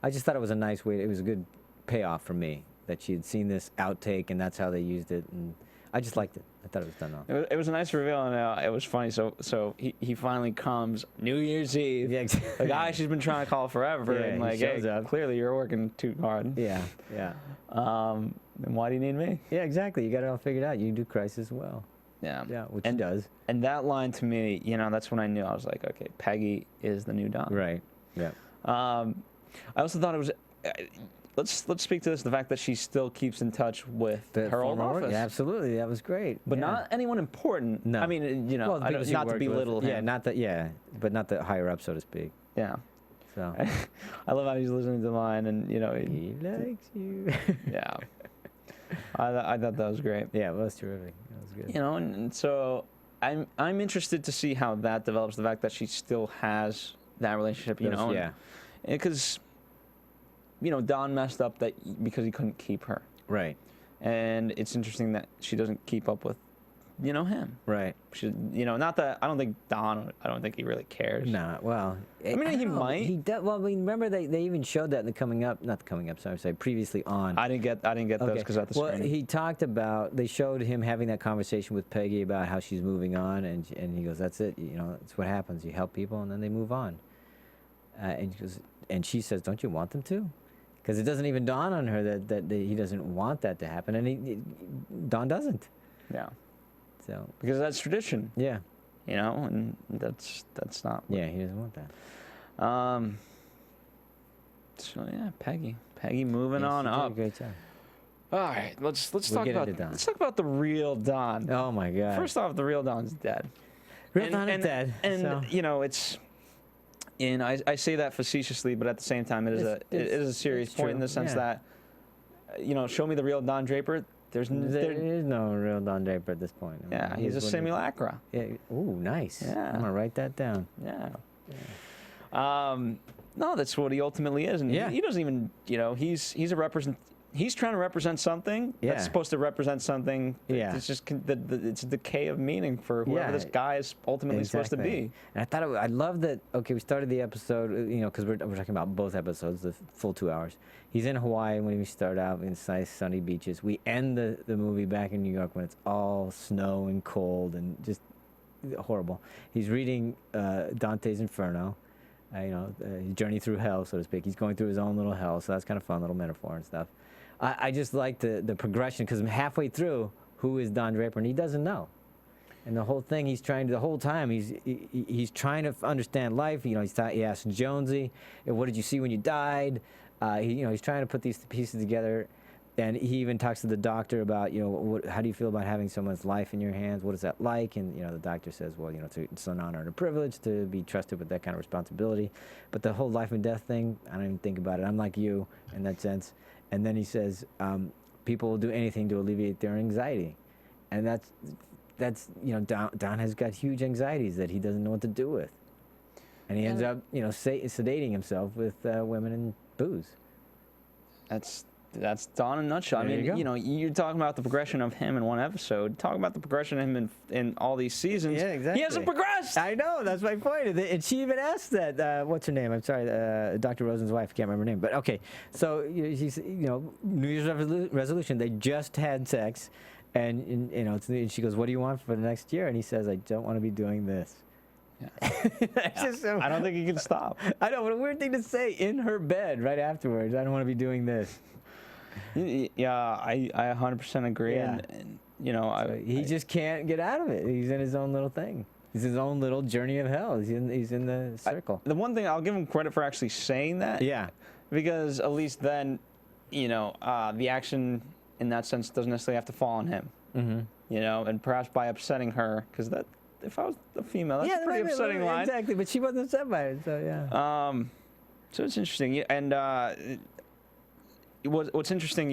I just thought it was a nice way. It was a good payoff for me that she had seen this outtake, and that's how they used it. And I just liked it. I thought it was done well. It was a nice reveal, and it was funny. So he finally comes New Year's Eve. Yeah, exactly. The guy she's been trying to call forever, and like, hey, clearly you're working too hard. Yeah, yeah. Then why do you need me? Yeah, exactly. You got it all figured out. You do crisis well. Yeah. Yeah, which he does. And that line to me, you know, that's when I knew. I was like, okay, Peggy is the new Don. Right. Yeah. I also thought it was. Let's speak to this. The fact that she still keeps in touch with her old office. Yeah, absolutely. That was great. But not anyone important. No. I mean, you know, not to belittle him. Yeah, not that. Yeah, but not the higher up, so to speak. Yeah. So. I love how he's listening to the line, and you know, he likes you. Yeah. I thought that was great. Yeah, it was terrific. That was good. You know, and so I'm interested to see how that develops. The fact that she still has that relationship. You know. Yeah. Because. You know, Don messed up because he couldn't keep her. Right. And it's interesting that she doesn't keep up with, you know, him. Right. Not that I don't think he really cares. No. Well, I mean, he might. He does. Well, I mean, remember they even showed that in the previously on. I didn't get those because at the screen. Well, he talked about. They showed him having that conversation with Peggy about how she's moving on, and he goes, "That's it. You know, that's what happens. You help people, and then they move on." And she says, "Don't you want them to?" Because it doesn't even dawn on her that he doesn't want that to happen, and Don doesn't. Yeah. So because that's tradition. Yeah. You know, and that's not. Yeah, he doesn't want that. So yeah, Peggy moving on up. Did a great job. All right, let's talk about the real Don. Oh my God. First off, the real Don's dead. Real Don is dead. And you know it's. And I say that facetiously, but at the same time, it is a serious point in the sense that, you know, show me the real Don Draper. There is no real Don Draper at this point. Yeah, he's a simulacra. Yeah. Ooh, nice. Yeah. I'm gonna write that down. Yeah. No, that's what he ultimately is, and he doesn't even, you know, he's trying to represent something that's supposed to represent something. Yeah. It's just it's a decay of meaning for whoever this guy is ultimately supposed to be. And I love that. Okay, we started the episode, you know, because we're talking about both episodes, the full 2 hours. He's in Hawaii when we start out in nice sunny beaches. We end the movie back in New York when it's all snow and cold and just horrible. He's reading Dante's Inferno. His journey through hell, so to speak. He's going through his own little hell, so that's kind of fun, little metaphor and stuff. I just like the progression, because halfway through, who is Don Draper? And he doesn't know. And the whole thing, he's trying to understand life. You know, he asks Jonesy, what did you see when you died? He's trying to put these pieces together. And he even talks to the doctor about, you know, how do you feel about having someone's life in your hands? What is that like? And, you know, the doctor says, well, you know, it's an honor and a privilege to be trusted with that kind of responsibility. But the whole life and death thing, I don't even think about it. I'm like you in that sense. And then he says, people will do anything to alleviate their anxiety. And that's you know, Don has got huge anxieties that he doesn't know what to do with. And he ends up, sedating himself with women and booze. That's Don in a nutshell. I mean, you're talking about the progression of him in one episode. Talk about the progression of him in all these seasons. Yeah, exactly. He hasn't progressed. I know. That's my point. And she even asked that. What's her name? I'm sorry, Dr. Rosen's wife. I can't remember her name. But okay. So she's, New Year's resolution. They just had sex, and and she goes, "What do you want for the next year?" And he says, "I don't want to be doing this." Yeah. I don't think he can stop. I know. What a weird thing to say in her bed right afterwards. I don't want to be doing this. Yeah, I 100% agree. Yeah. And he just can't get out of it. He's in his own little thing. He's his own little journey of hell. He's in the circle. The one thing, I'll give him credit for actually saying that. Yeah. Because at least then, the action in that sense doesn't necessarily have to fall on him. Mm-hmm. And perhaps by upsetting her, because that, if I was the female, that's a pretty upsetting line. Exactly, but she wasn't upset by it, so yeah. So it's interesting. And what's interesting,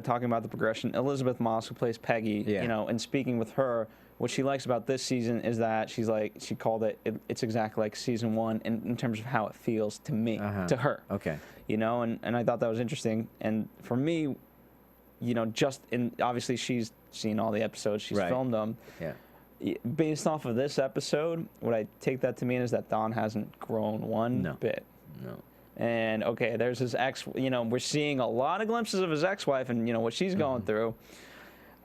talking about the progression, Elizabeth Moss, who plays Peggy, and speaking with her, what she likes about this season is that she called it's exactly like season 1 in terms of how it feels to me, to her. Okay. And I thought that was interesting. And for me, obviously she's seen all the episodes, she's filmed them. Yeah. Based off of this episode, what I take that to mean is that Don hasn't grown one bit. No. And okay, there's his ex. We're seeing a lot of glimpses of his ex-wife and what she's going through.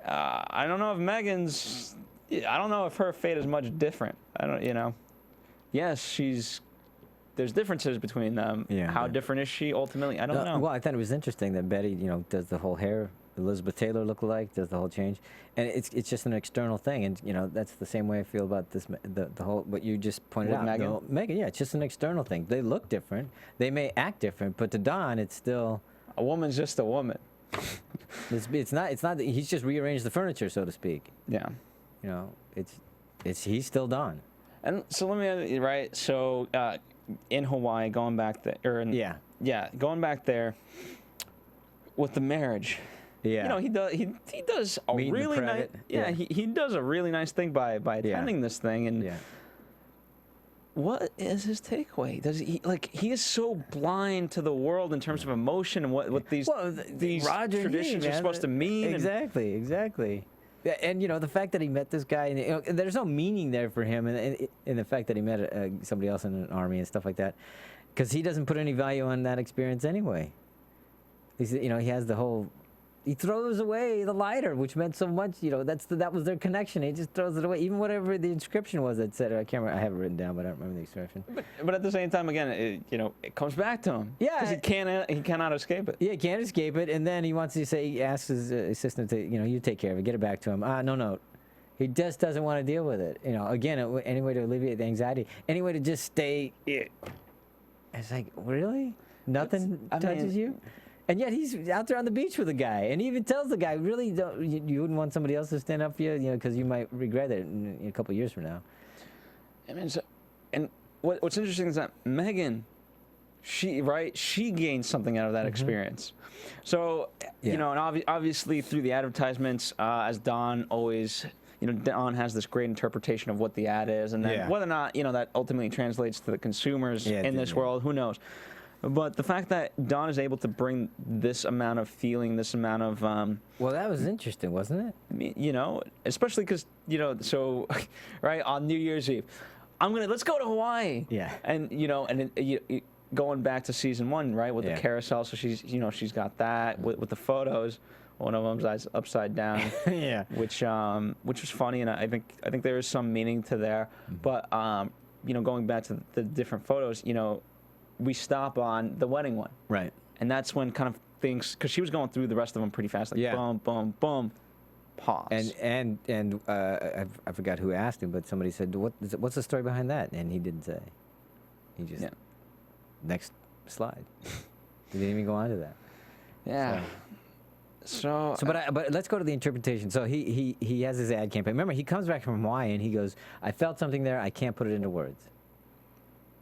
I don't know if Megan's. I don't know if her fate is much different. I don't. Yes, there's differences between them. Yeah. How different is she ultimately? I don't know. Well, I thought it was interesting that Betty, does the whole hair Elizabeth Taylor look-alike, does the whole change, and it's just an external thing, and that's the same way I feel about this, the whole what you just pointed out. Megan? Megan, yeah, it's just an external thing. They look different, they may act different, but to Don, it's still a woman's just a woman. It's not that he's just rearranged the furniture, so to speak. Yeah, he's still Don. And so let me ask you, right? So in Hawaii, going back there, going back there with the marriage. Yeah. He does a really nice. Yeah, he does a really nice thing by attending this thing. And what is his takeaway? Does he is so blind to the world in terms of emotion and what these traditions are supposed to mean. Exactly. And the fact that he met this guy, and there's no meaning there for him, and the fact that he met somebody else in an army and stuff like that, because he doesn't put any value on that experience anyway. He has the whole. He throws away the lighter, which meant so much. That was their connection. He just throws it away, even whatever the inscription was that said. I can't remember. I have it written down, but I don't remember the inscription. But at the same time, again, it comes back to him. Yeah, because he cannot escape it. Yeah, he can't escape it, and then he wants to say, he asks his assistant to, you take care of it, get it back to him. No. He just doesn't want to deal with it. Again, any way to alleviate the anxiety, any way to just stay. It's like, really? Nothing touches you? And yet he's out there on the beach with a guy, and he even tells the guy, "Really, you wouldn't want somebody else to stand up for you, because you might regret it in a couple of years from now." I mean, and what's interesting is that Megan, she gained something out of that experience. So and obviously through the advertisements, as Don always. Don has this great interpretation of what the ad is, and then whether or not that ultimately translates to the consumers in this world, who knows? But the fact that Don is able to bring this amount of feeling, this amount of well, that was interesting, wasn't it? Especially because so right on New Year's Eve, let's go to Hawaii. Yeah. And going back to season 1, right, with the carousel. So she's got that with the photos. One of them's upside down. Yeah. Which was funny, and I think there is some meaning to there. But going back to the different photos, we stop on the wedding one. Right. And that's when kind of things, because she was going through the rest of them pretty fast, like boom, boom, boom, pause. And I forgot who asked him, but somebody said, "What's the story behind that?" And he didn't say. He just next slide. He didn't even go on to that. Yeah. But let's go to the interpretation. So he has his ad campaign. Remember, he comes back from Hawaii and he goes, "I felt something there. I can't put it into words."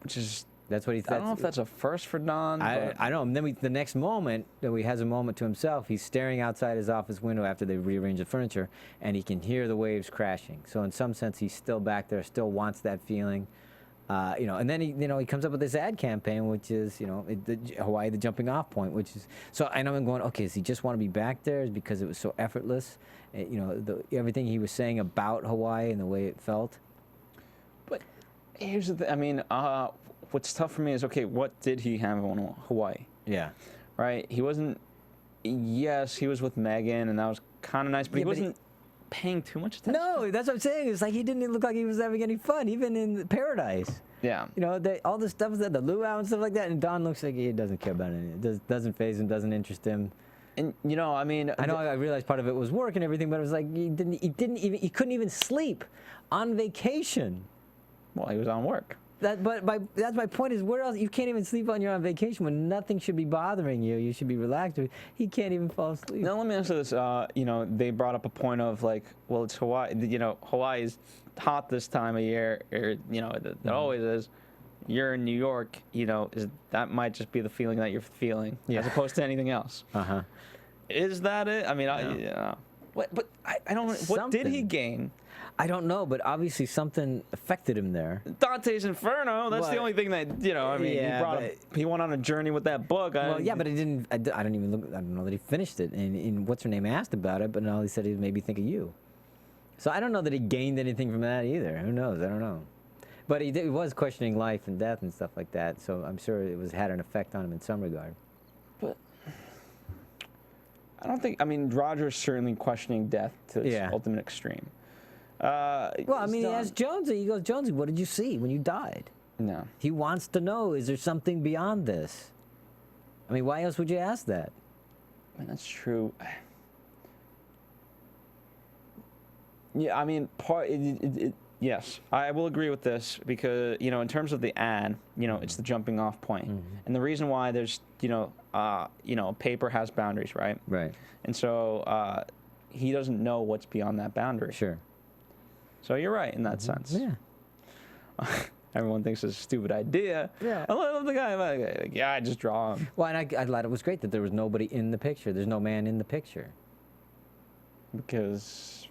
Which is. That's what he. I don't know if that's a first for Don. I don't. And then the next moment, he has a moment to himself. He's staring outside his office window after they rearrange the furniture, and he can hear the waves crashing. So in some sense, he's still back there, still wants that feeling. And then he comes up with this ad campaign, which is, Hawaii, the jumping off point, which is, so I know I'm going, okay, does he just want to be back there? Is because it was so effortless? Everything he was saying about Hawaii and the way it felt. But here's the thing. I mean, what's tough for me is, okay, what did he have on Hawaii? Yeah. Right? He wasn't, yes, he was with Megan, and that was kind of nice, but he wasn't paying too much attention. No, that's what I'm saying. It's like he didn't even look like he was having any fun, even in Paradise. Yeah. All the stuff that the luau and stuff like that, and Don looks like he doesn't care about it. It doesn't faze him, doesn't interest him. And I mean, I realized part of it was work and everything, but it was like he couldn't even sleep on vacation. Well, he was on work. That's my point is, where else you can't even sleep when you're on vacation when nothing should be bothering you. You should be relaxed. He can't even fall asleep. Now let me answer this. They brought up a point of like, well, it's Hawaii. Hawaii is hot this time of year, or it always is. You're in New York. That might just be the feeling that you're feeling, as opposed to anything else. Is that it? I mean, but I don't. What did he gain? I don't know, but obviously something affected him there. Dante's Inferno. That's the only thing that he went on a journey with that book. But it didn't. I don't know that he finished it. And what's her name asked about it, but all he said he made me think of you. So I don't know that he gained anything from that either. Who knows? I don't know. But he was questioning life and death and stuff like that. So I'm sure it had an effect on him in some regard. But I don't think. I mean, Roger's certainly questioning death to its ultimate extreme. He asked Jonesy. He goes, Jonesy, what did you see when you died? No. He wants to know, is there something beyond this? I mean, why else would you ask that? I mean, that's true. Yeah, I mean, yes, I will agree with this because, in terms of the ad, it's the jumping off point. And the reason why there's, paper has boundaries, right? Right. And so he doesn't know what's beyond that boundary. Sure. So you're right in that sense. Yeah. Everyone thinks it's a stupid idea. Yeah. I love the guy. Like, yeah, I just draw him. Well, and I thought it was great that there was nobody in the picture. There's no man in the picture. Because,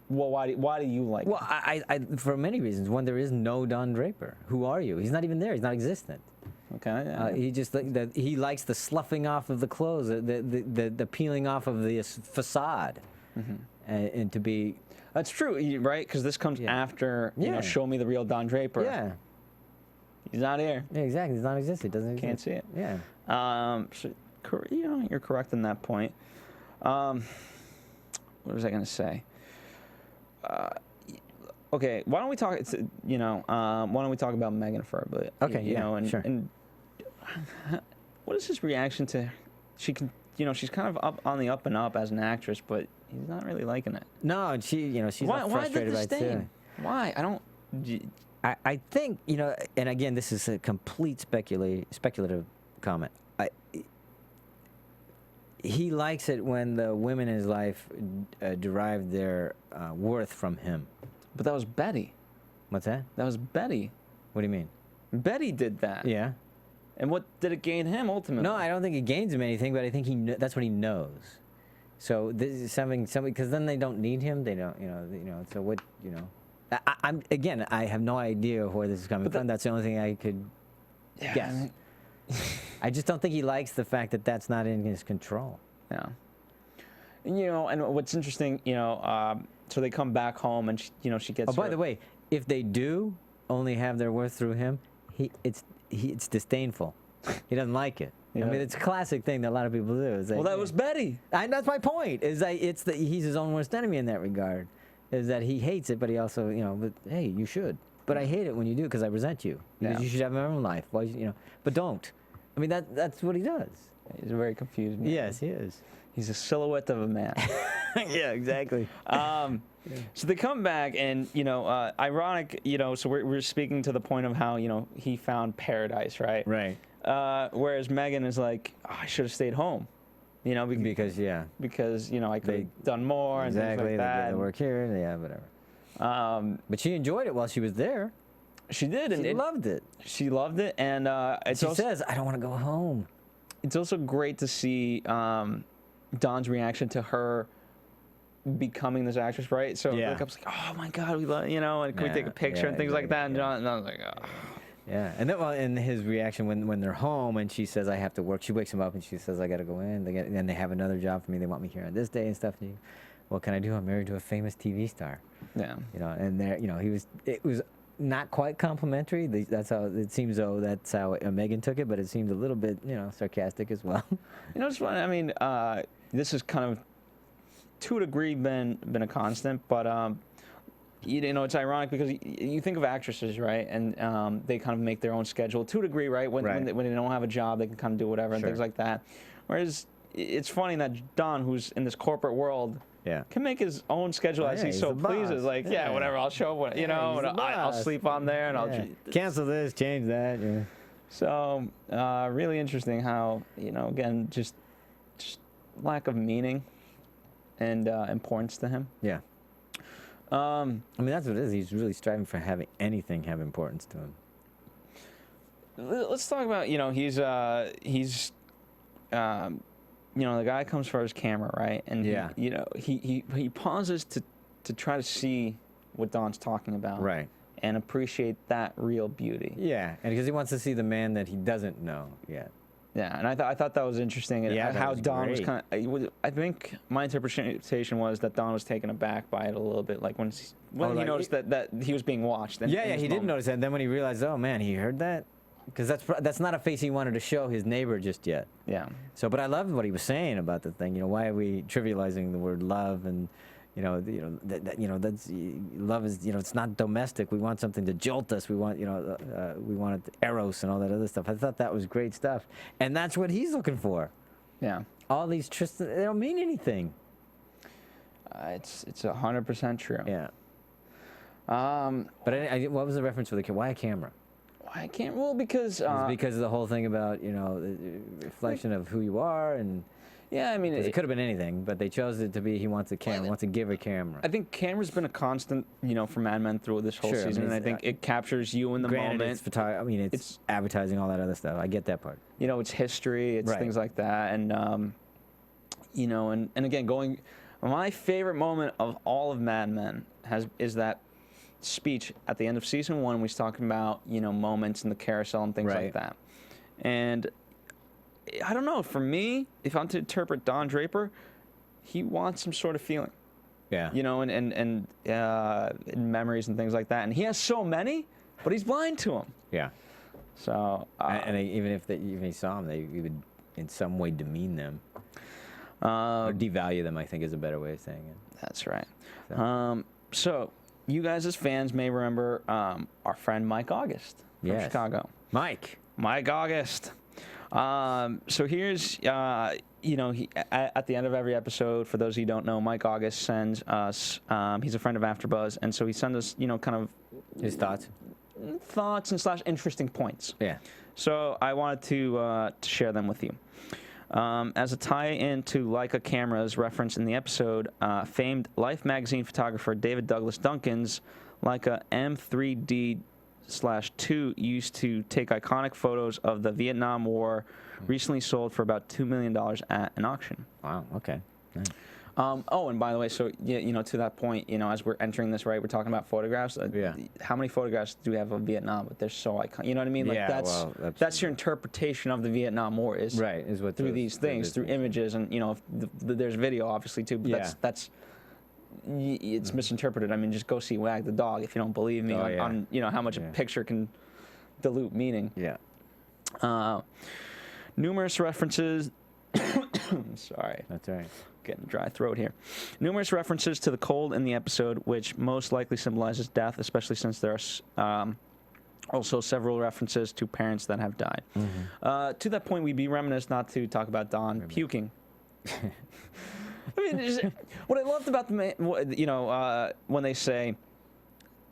well, why do you like Well, I for many reasons. One, there is no Don Draper. Who are you? He's not even there. He's not existent. Okay. Yeah. He just he likes the sloughing off of the clothes, the peeling off of the facade, and to be. That's true, right? Because this comes after, show me the real Don Draper. Yeah. He's not here. Yeah, exactly. He's not existent. Doesn't exist. Can't see it. Yeah. You're correct in that point. What was I going to say? Okay, why don't we talk? Why don't we talk about Megan for a bit? Okay. Sure. And what is his reaction to? She's kind of up and up as an actress, but he's not really liking it. No, and she's frustrated by it too. Why? I don't. I think, and again, this is a complete speculative comment. He likes it when the women in his life derive their worth from him. But that was Betty. What's that? That was Betty. What do you mean? Betty did that. Yeah. And what did it gain him ultimately? No, I don't think it gains him anything, but I think that's what he knows. So this is something because then they don't need him. They don't, So what, I have no idea where this is coming from. That's the only thing I could guess. I just don't think he likes the fact that that's not in his control. Yeah. And what's interesting, so they come back home and she gets. Oh, by the way, if they do only have their worth through him, it's disdainful. He doesn't like it. Yeah. I mean, it's a classic thing that a lot of people do. Well, that was Betty. And that's my point. Is that he's his own worst enemy in that regard. Is that he hates it, but he also, but hey, you should. But I hate it when you do because I resent you. Because you should have your own life. Why, but don't. I mean, that's what he does. He's a very confused man. Yes, he is. He's a silhouette of a man. Yeah, exactly. So they come back, and ironic. So we're speaking to the point of how he found paradise, right? Right. Whereas Megan is like, I should have stayed home. Because I could have done more and things like that. They work here, yeah, whatever. But she enjoyed it while she was there. She did, and she loved it. She loved it, and she says, "I don't want to go home." It's also great to see Don's reaction to her becoming this actress, right? So Yeah. like, I was like, oh my God, we love, and can we take a picture and things like that? And John, and I was like, oh. Yeah, and then in his reaction when they're home and she says I have to work, she wakes him up and she says I got to go in. And they have another job for me. They want me here on this day and stuff. And what can I do? I'm married to a famous TV star. Yeah. And there, it was not quite complimentary. That's how it seems though. That's how Megan took it, but it seemed a little bit, sarcastic as well. It's funny. I mean, this has kind of to a degree been a constant, but it's ironic because you think of actresses, right, and they kind of make their own schedule to a degree, right? When they don't have a job, they can kind of do whatever and things like that. Whereas it's funny that Don, who's in this corporate world, can make his own schedule as he so pleases. Like, whatever, I'll show up, and I'll sleep on there, and I'll cancel this, change that. Yeah. So really interesting how again just lack of meaning and importance to him. Yeah. I mean, that's what it is. He's really striving for having anything have importance to him. Let's talk about, he's the guy comes for his camera, right? And he pauses to try to see what Don's talking about. Right. And appreciate that real beauty. Yeah, and because he wants to see the man that he doesn't know yet. Yeah, and I thought that was interesting. And how Don was kind of. I think my interpretation was that Don was taken aback by it a little bit, like when he noticed that he was being watched. He did notice that. And then when he realized, oh man, he heard that, because that's not a face he wanted to show his neighbor just yet. Yeah. So, but I loved what he was saying about the thing. Why are we trivializing the word love and. That's love is it's not domestic. We want something to jolt us. We want we want eros and all that other stuff. I thought that was great stuff, and that's what he's looking for. Yeah. All these trysts, they don't mean anything. It's 100% true. Yeah. But what was the reference for the camera? Why a camera? Why a camera? Well, because because of the whole thing about the reflection of who you are and. Yeah, I mean, it could have been anything, but they chose it to be he wants a camera, wants to give a camera. I think camera's been a constant, for Mad Men through this whole season, and I think it captures you in the moment. It's advertising, all that other stuff. I get that part. It's history, it's things like that, and and again, my favorite moment of all of Mad Men is that speech at the end of season 1. When he's talking about moments in the carousel and things like that, and. I don't know. For me, if I'm to interpret Don Draper, he wants some sort of feeling. Yeah. And memories and things like that. And he has so many, but he's blind to them. Yeah. So. Even if he saw them, he would in some way demean them. Or devalue them, I think is a better way of saying it. That's right. So you guys as fans may remember our friend Mike August from Chicago. Mike August. So here's, he, at the end of every episode, for those of you who don't know, Mike August sends us, he's a friend of AfterBuzz, and so he sends us, kind of... His thoughts and / interesting points. Yeah. So I wanted to share them with you. As a tie-in to Leica cameras referenced in the episode, famed Life magazine photographer David Douglas Duncan's Leica M3D/2 used to take iconic photos of the Vietnam War, recently sold for about $2 million at an auction. Wow, okay. Nice. And by the way, so, to that point, as we're entering this, right, we're talking about photographs. How many photographs do we have of Vietnam? But they're so iconic. You know what I mean? Like, that's your interpretation of the Vietnam War is what through these things, through images. And, there's video, obviously, too. But that's it's misinterpreted. I mean, just go see Wag the Dog if you don't believe me on how much a picture can dilute meaning. Yeah. Numerous references. Sorry. That's all right. Getting a dry throat here. Numerous references to the cold in the episode, which most likely symbolizes death, especially since there are also several references to parents that have died. Mm-hmm. To that point, we'd be remiss not to talk about Don puking. I mean, what I loved about the man, when they say,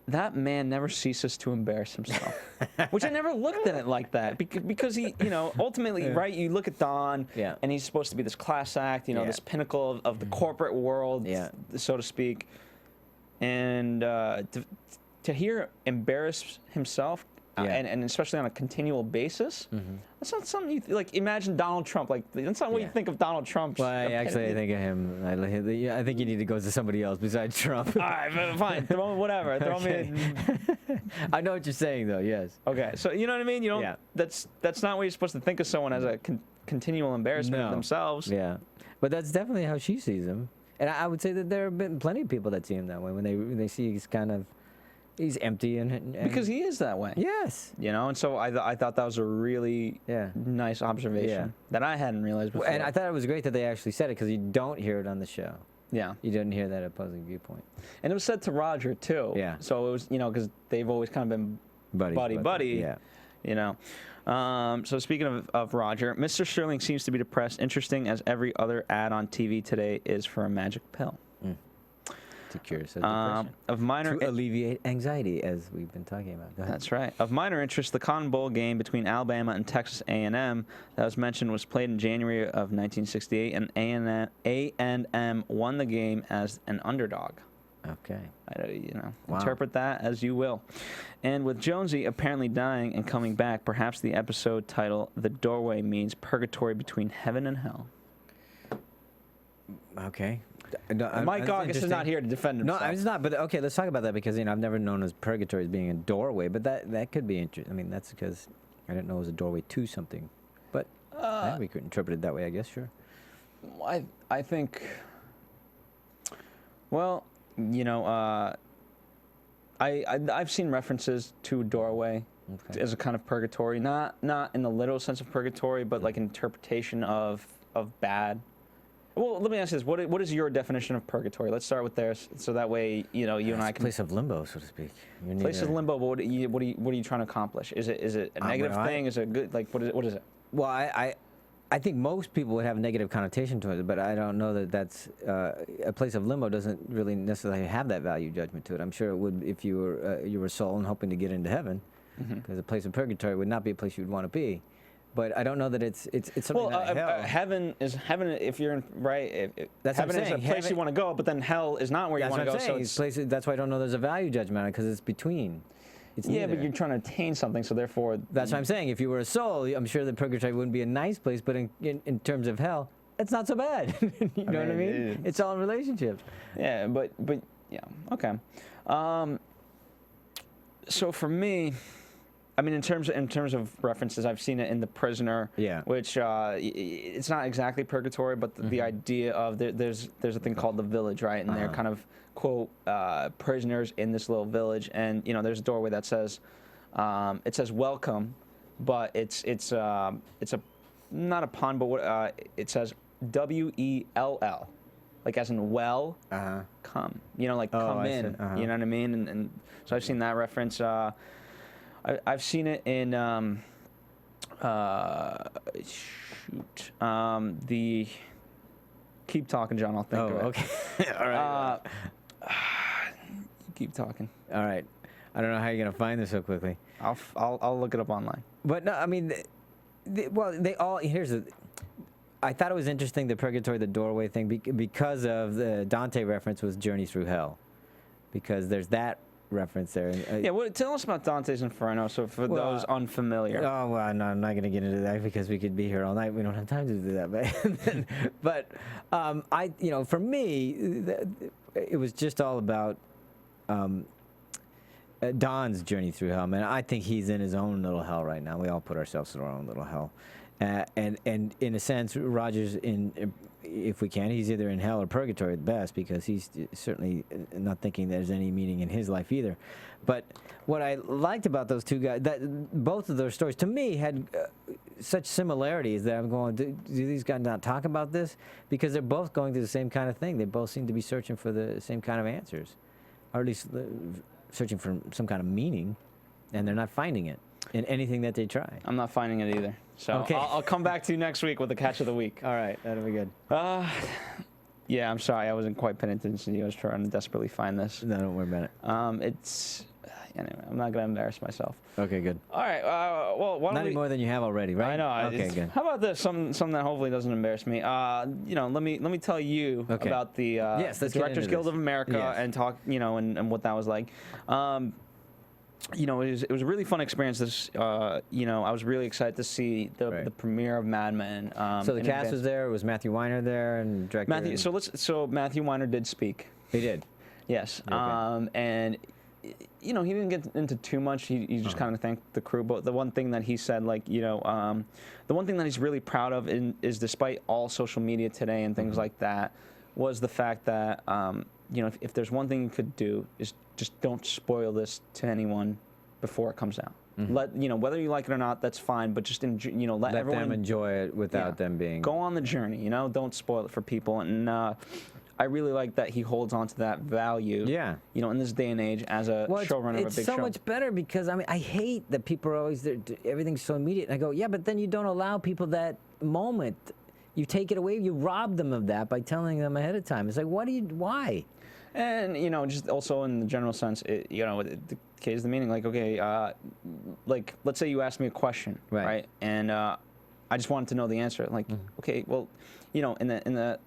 that man never ceases to embarrass himself, which I never looked at it like that, because he, ultimately, right, you look at Don, and he's supposed to be this class act, this pinnacle of the corporate world, so to speak, and to hear embarrass himself, and especially on a continual basis. That's not something you like. Imagine Donald Trump. Like that's not what you think of Donald Trump. Well, I think of him. I think you need to go to somebody else besides Trump. All right, fine. Throw whatever. Throw me. I know what you're saying, though. Yes. Okay, so you know what I mean. You don't. That's not what you're supposed to think of someone as a continual embarrassment of themselves. Yeah, but that's definitely how she sees him. And I would say that there have been plenty of people that see him that way when they see he's empty and because he is that way. Yes. You know, and so I thought that was a really nice observation that I hadn't realized before. And I thought it was great that they actually said it because you don't hear it on the show. Yeah. You didn't hear that opposing viewpoint. And it was said to Roger too. Yeah. So it was, you know, because they've always kind of been buddy. Yeah. You know. So speaking of Roger, Mr. Sterling seems to be depressed, interesting as every other ad on TV today is for a magic pill. To cure depression. To alleviate anxiety, as we've been talking about. That's right. Of minor interest, the Cotton Bowl game between Alabama and Texas A&M that was mentioned was played in January of 1968, and A&M won the game as an underdog. Okay. Interpret that as you will. And with Jonesy apparently dying and coming back, perhaps the episode title, The Doorway, means purgatory between heaven and hell. Okay. Mike August is not here to defend himself. No, it's not. But okay, let's talk about that because I've never known as purgatory as being a doorway. But that could be interesting. I mean, that's because I didn't know it was a doorway to something. But we could interpret it that way, I guess. Sure. I think. Well, I've seen references to doorway as a kind of purgatory, not in the literal sense of purgatory, but like interpretation of bad. Well, let me ask you this: what is your definition of purgatory? Let's start with there, so that way you and I can. Place of limbo, so to speak. Place of limbo. But what are you trying to accomplish? Is it a negative thing? Is it good? Like what is it? Well, I think most people would have a negative connotation to it, but I don't know that that's a place of limbo doesn't really necessarily have that value judgment to it. I'm sure it would if you were a soul and hoping to get into heaven, because a place of purgatory would not be a place you'd want to be. But I don't know that it's something like hell. Heaven if you're in, right. That's heaven what I'm saying. Is a place you want to go, but then hell is not where you want to go. So it's places. That's why I don't know there's a value judgment on it because it's between. It's neither. But you're trying to attain something, so therefore. That's what I'm saying. If you were a soul, I'm sure that purgatory wouldn't be a nice place, but in terms of hell, it's not so bad. You know what I mean? It's all in relationships. Yeah, but yeah, okay. So for me. I mean, in terms of references, I've seen it in The Prisoner, which it's not exactly purgatory, but the idea of there's a thing called the village, right? And they're kind of quote prisoners in this little village, and there's a doorway that says it says welcome, but it's a not a pun, but it says WELL, like as in well, come, like come in, you know what I mean? And so I've seen that reference. I've seen it in the keep talking, John. I'll think of it. Okay. All right. Keep talking. All right. I don't know how you're gonna find this so quickly. I'll look it up online. But no, I mean, they all. Here's the. I thought it was interesting the purgatory, the doorway thing, because of the Dante reference was Journey Through Hell, because there's that reference there. Tell us about Dante's Inferno, so for those unfamiliar. Oh, well, no, I'm not going to get into that because we could be here all night. We don't have time to do that. But for me, it was just all about Don's journey through hell. Man, I think he's in his own little hell right now. We all put ourselves in our own little hell. And in a sense, Roger's if we can, he's either in hell or purgatory at best, because he's certainly not thinking there's any meaning in his life either. But what I liked about those two guys, that both of their stories to me had such similarities that I'm going, do these guys not talk about this? Because they're both going through the same kind of thing. They both seem to be searching for the same kind of answers, or at least searching for some kind of meaning, and they're not finding it in anything that they try. I'm not finding it either. So I'll come back to you next week with the catch of the week. All right, that'll be good. Yeah, I'm sorry. I wasn't quite paying attention to you. I was trying to desperately find this. No, don't worry about it. Anyway, I'm not going to embarrass myself. Okay, good. All right. Well, why don't not any more than you have already, right? I know. Okay, good. How about this? Something that hopefully doesn't embarrass me. Let me tell you about the Directors Guild of America and talk, and what that was like. you know, it was a really fun experience. This, you know, I was really excited to see the premiere of Mad Men. So the cast was there. Was Matthew Weiner there and director? Matthew. So Matthew Weiner did speak. He did. Yes. Okay. And you know, he didn't get into too much. He just kind of thanked the crew. But the one thing that he said, like, you know, the one thing that he's really proud of is despite all social media today and things like that, was the fact that, you know, if there's one thing you could do is just don't spoil this to anyone before it comes out. Let, you know, whether you like it or not, that's fine. But just, you know, let everyone them enjoy it without them being. Go on the journey, you know, don't spoil it for people. And I really like that he holds on to that value. Yeah. You know, in this day and age, as a showrunner of a big show. It's so much better because I mean, I hate that people are always everything's so immediate. And I go, yeah, but then you don't allow people that moment. You take it away. You rob them of that by telling them ahead of time. It's like, why? And you know, just also in the general sense, you know, the case of the meaning. Like, okay, like let's say you asked me a question, right? And I just wanted to know the answer. Like, okay, well, you know, in the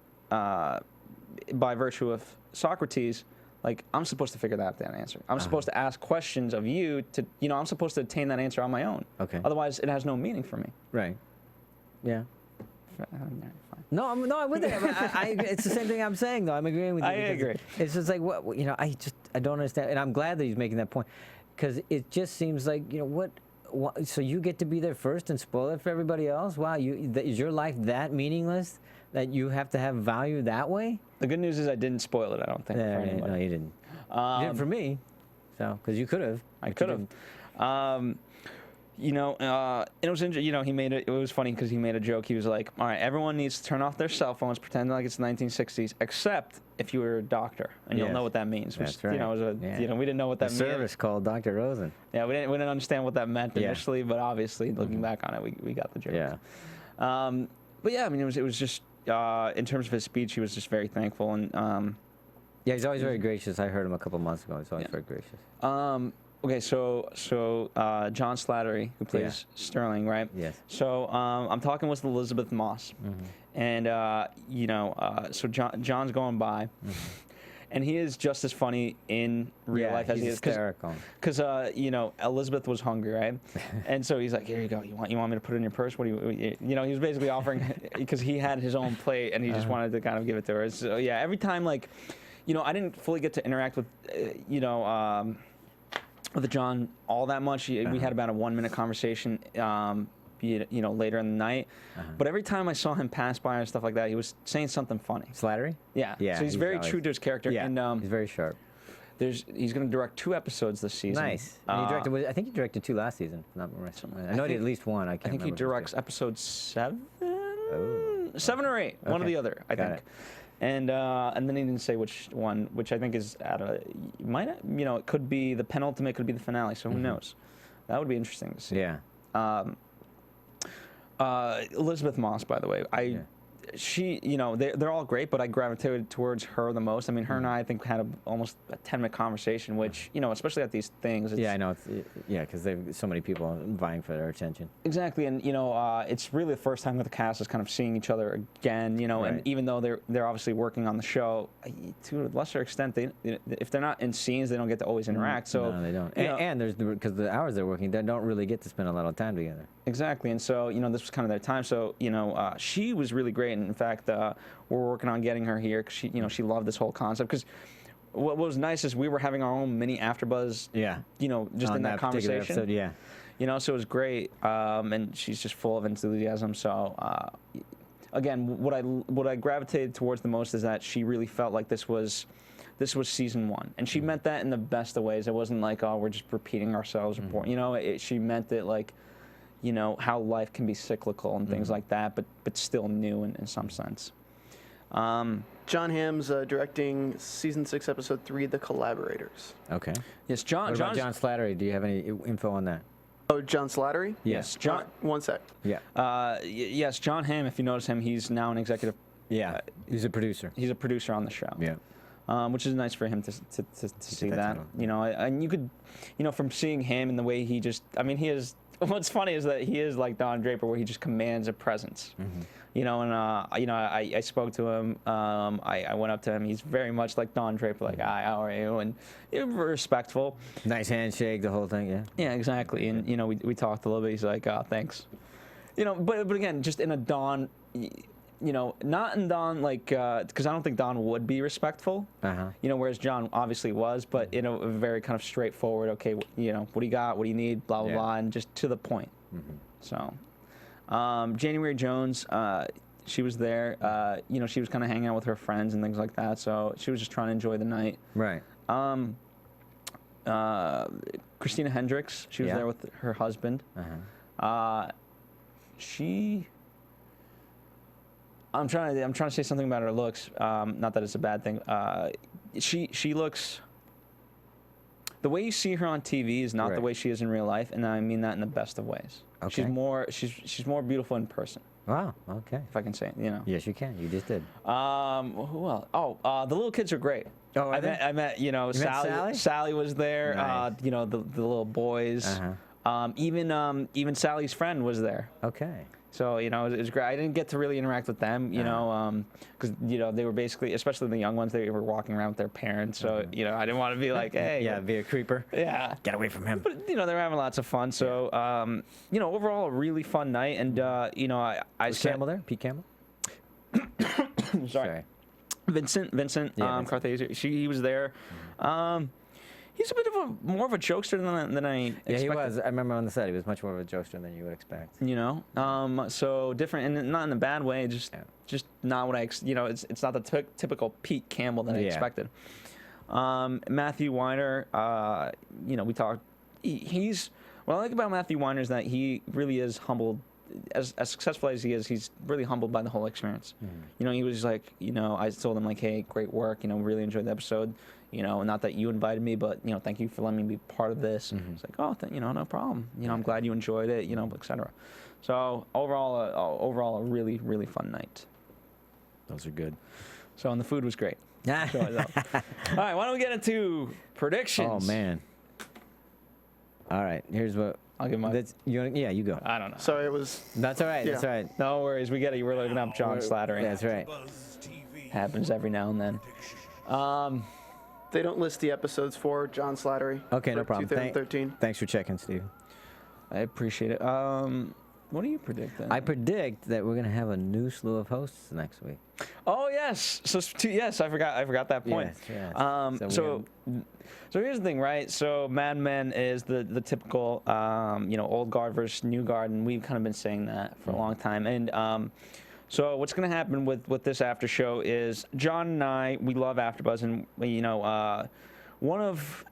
by virtue of Socrates, like I'm supposed to figure out that answer. I'm supposed to ask questions of you to, you know, I'm supposed to attain that answer on my own. Okay. Otherwise, it has no meaning for me. Right. Yeah. Fine. No, I'm with it. It's the same thing I'm saying, though. I'm agreeing with you. I agree. It's just like, what, you know, I don't understand. And I'm glad that he's making that point. Because it just seems like, you know, what, so you get to be there first and spoil it for everybody else? Wow, is your life that meaningless that you have to have value that way? The good news is I didn't spoil it, I don't think, for anybody. No, you didn't. You did for me. So, because you could have. I could have. You know, it was you know, it was funny because he made a joke. He was like, all right, everyone needs to turn off their cell phones, pretend like it's the 1960s, except if you were a doctor, and you'll know what that means. Which, That's right. You know, you know, we didn't know what that meant. Service called Dr. Rosen. Yeah, we didn't understand what that meant initially, but obviously, looking back on it, we got the joke. Yeah. But yeah, I mean, it was just in terms of his speech, he was just very thankful, and yeah, he's always very gracious. I heard him a couple months ago. He's always very gracious. Okay, so John Slattery, who plays Sterling, right? Yes. So I'm talking with Elizabeth Moss, and you know, so John's going by, and he is just as funny in real life as he is. Because you know, Elizabeth was hungry, right? And so he's like, "Here you go. You want me to put it in your purse? What do you know?" He was basically offering because he had his own plate, and he just wanted to kind of give it to her. So yeah, every time, like, you know, I didn't fully get to interact with, you know. With John all that much. We had about a 1-minute conversation, you know, later in the night. But every time I saw him pass by and stuff like that, he was saying something funny. Slattery? Yeah. Yeah. So he's very true to his character. Yeah. And, he's very sharp. He's going to direct 2 episodes this season. Nice. And he directed. I think he directed 2 last season. Not I know he did at least 1. I think he directs episode 7. Oh. 7 or 8. One or the other. I think. And then he didn't say which one, which I think is you know, it could be the penultimate, it could be the finale. So who knows? That would be interesting to see. Yeah. Elizabeth Moss, by the way, she, you know, they're all great, but I gravitated towards her the most. I mean, her and I think had almost a 10-minute conversation, which, you know, especially at these things. I know. Because there's so many people vying for their attention. Exactly, and you know, it's really the first time that the cast is kind of seeing each other again. You know, and even though they're obviously working on the show, to a lesser extent, if they're not in scenes, they don't get to always interact. So no, they don't. And there's because the hours they're working, they don't really get to spend a lot of time together. Exactly, and so you know, this was kind of their time. So you know, she was really great. And in fact, we're working on getting her here because she loved this whole concept. Because what was nice is we were having our own mini AFTERBUZZ. Yeah. You know, just on in that conversation. Episode, yeah. You know, so it was great, and she's just full of enthusiasm. So, again, what I gravitated towards the most is that she really felt like this was season 1, and she meant that in the best of ways. It wasn't like, oh, we're just repeating ourselves. You know, she meant it like, you know, how life can be cyclical and things like that, but still new in some sense. John Hamm's directing season 6, episode 3, The Collaborators. Okay. Yes, John. What about John Slattery? Do you have any info on that? Oh, John Slattery? Yes, John. One sec. Yeah. Yes, John Hamm. If you notice him, he's now an executive. Yeah. He's a producer. He's a producer on the show. Yeah. Which is nice for him to see that. You know, and you could, you know, from seeing him and the way he just, I mean, he has what's funny is that he is like Don Draper, where he just commands a presence. You know, and you know, I spoke to him. I went up to him. He's very much like Don Draper, like, "Hi, how are you?" And respectful. Nice handshake, the whole thing. Yeah. Yeah, exactly. And you know, we talked a little bit. He's like, "Thanks." You know, but again, just in a Don. You know, not in Don, like, because I don't think Don would be respectful. You know, whereas John obviously was, but in a very kind of straightforward, okay, you know, what do you got? What do you need? Blah, blah, blah, and just to the point. So, January Jones, she was there. You know, she was kind of hanging out with her friends and things like that, so she was just trying to enjoy the night. Right. Christina Hendricks, she was there with her husband. I'm trying to say something about her looks. Not that it's a bad thing. She looks. The way you see her on TV is not the way she is in real life, and I mean that in the best of ways. Okay. She's more beautiful in person. Wow. Okay. If I can say it, you know. Yes, you can. You just did. Who else? Oh, the little kids are great. Oh, I met you know, Sally. Sally was there. Nice. You know, the little boys. Even Sally's friend was there. Okay. So, you know, it was great. I didn't get to really interact with them, you know, because, you know, they were basically, especially the young ones, they were walking around with their parents. So, you know, I didn't want to be like, hey. Yeah, be a creeper. Yeah. Get away from him. But, you know, they were having lots of fun. So, you know, overall, a really fun night. And, you know, I Was Campbell there? Pete Campbell? Sorry. Vincent Carthasia, he was there. He's a bit of more of a jokester than I expected. Yeah, he was. I remember on the set, he was much more of a jokester than you would expect. You know, so different, and not in a bad way. Just not what you know. It's not the typical Pete Campbell that I expected. Matthew Weiner, you know, we talked. He's what I like about Matthew Weiner is that he really is humbled. As successful as he is, he's really humbled by the whole experience. You know, he was like, you know, I told him like, hey, great work. You know, really enjoyed the episode. You know, not that you invited me, but, you know, thank you for letting me be part of this. It's like, oh, you know, no problem. You know, I'm glad you enjoyed it, you know, etc. So overall, a really, really fun night. Those are good. So, and the food was great. All right, why don't we get into predictions? Oh, man. All right, here's what. I'll give my. Yeah, you go. I don't know. Sorry, it was. That's all right. Yeah. That's all right. No worries. We get it. You were looking up John Slattery. That's right. Happens every now and then. They don't list the episodes for John Slattery. Okay, no for problem. 2013. Thanks for checking, Steve. I appreciate it. What do you predict then? I predict that we're going to have a new slew of hosts next week. Oh yes. So yes, I forgot that point. Yes. So here's the thing, right? So Mad Men is the typical you know, old guard versus new guard, and we've kind of been saying that for a long time. And so what's going to happen with this after show is John and I, we love AfterBuzz, and you know, one of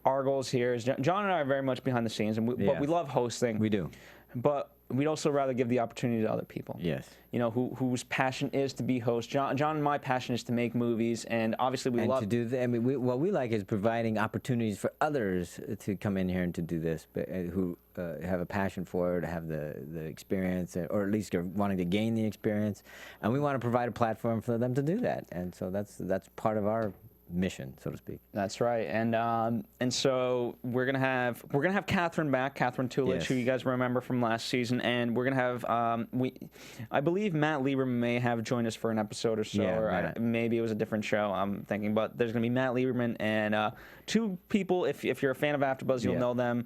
our goals here is John and I are very much behind the scenes, and but we love hosting. We do. But we'd also rather give the opportunity to other people. Yes. You know, whose passion is to be host. John and my passion is to make movies, and obviously we love to do that. I mean, what we like is providing opportunities for others to come in here and to do this, but who have a passion for it, have the experience, or at least are wanting to gain the experience, and we want to provide a platform for them to do that. And so that's part of our mission, so to speak. That's right, and so we're gonna have Catherine back, Catherine Tulich, who you guys remember from last season, and we're gonna have I believe Matt Lieberman may have joined us for an episode or so, or maybe it was a different show. I'm thinking, but there's gonna be Matt Lieberman and two people. If you're a fan of AfterBuzz, you'll know them.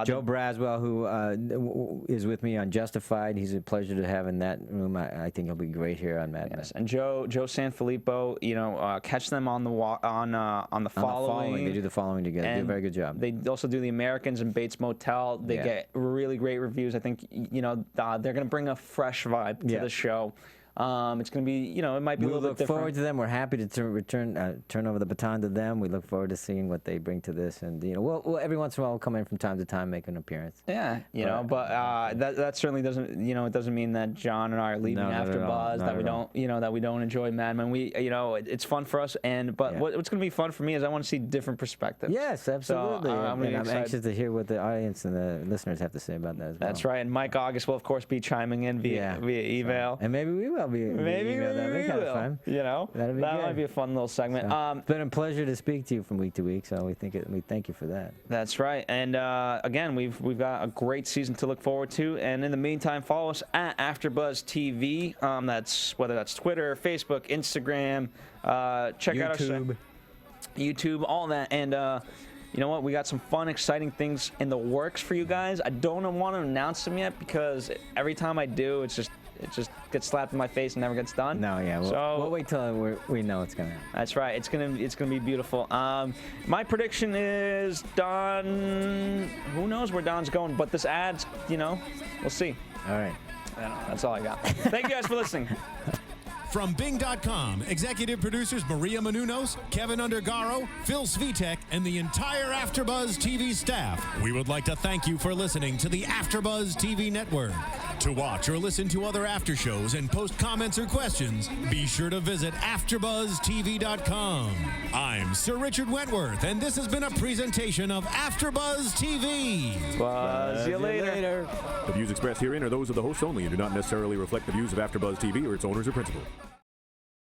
Joe Braswell, who is with me on Justified. He's a pleasure to have in that room. I think he'll be great here on Mad Men. Yes, and Joe Sanfilippo. You know, catch them on the the following. They do the following together. They do a very good job. They also do the Americans and Bates Motel. They get really great reviews. I think, you know, they're going to bring a fresh vibe to the show. It's going to be, you know, it might be a little bit different. We look forward to them. We're happy to turn over the baton to them. We look forward to seeing what they bring to this, and you know, we'll every once in a while we'll come in from time to time, make an appearance. Yeah, you know, but that certainly doesn't, you know, it doesn't mean that John and I are leaving AfterBuzz, that we don't, you know, that we don't enjoy Mad Men. We, you know, it's fun for us, but what's going to be fun for me is I want to see different perspectives. Yes, absolutely. So, I'm anxious to hear what the audience and the listeners have to say about that as well. That's right, and Mike August will of course be chiming in via email, and maybe we will. I'll be Maybe email that. we That'd be kind of will. fun. You know, That'd be that good. might be a fun little segment. It's been a pleasure to speak to you from week to week. So we thank you for that. That's right. And again, we've got a great season to look forward to. And in the meantime, follow us at AfterBuzz TV. That's whether that's Twitter, Facebook, Instagram. Check out our YouTube, all that. And you know what? We got some fun, exciting things in the works for you guys. I don't want to announce them yet because every time I do, it just gets slapped in my face and never gets done. No, yeah. We'll wait till we know it's gonna happen. That's right. It's gonna be beautiful. My prediction is Don. Who knows where Don's going? But this ad's, we'll see. All right. That's all I got. Thank you guys for listening. From Bing.com, executive producers Maria Menounos, Kevin Undergaro, Phil Svitek, and the entire AfterBuzz TV staff, we would like to thank you for listening to the AfterBuzz TV network. To watch or listen to other after shows and post comments or questions, be sure to visit AfterBuzzTV.com. I'm Sir Richard Wentworth, and this has been a presentation of AfterBuzz TV. Buzz you later. The views expressed herein are those of the hosts only and do not necessarily reflect the views of AfterBuzz TV or its owners or principals.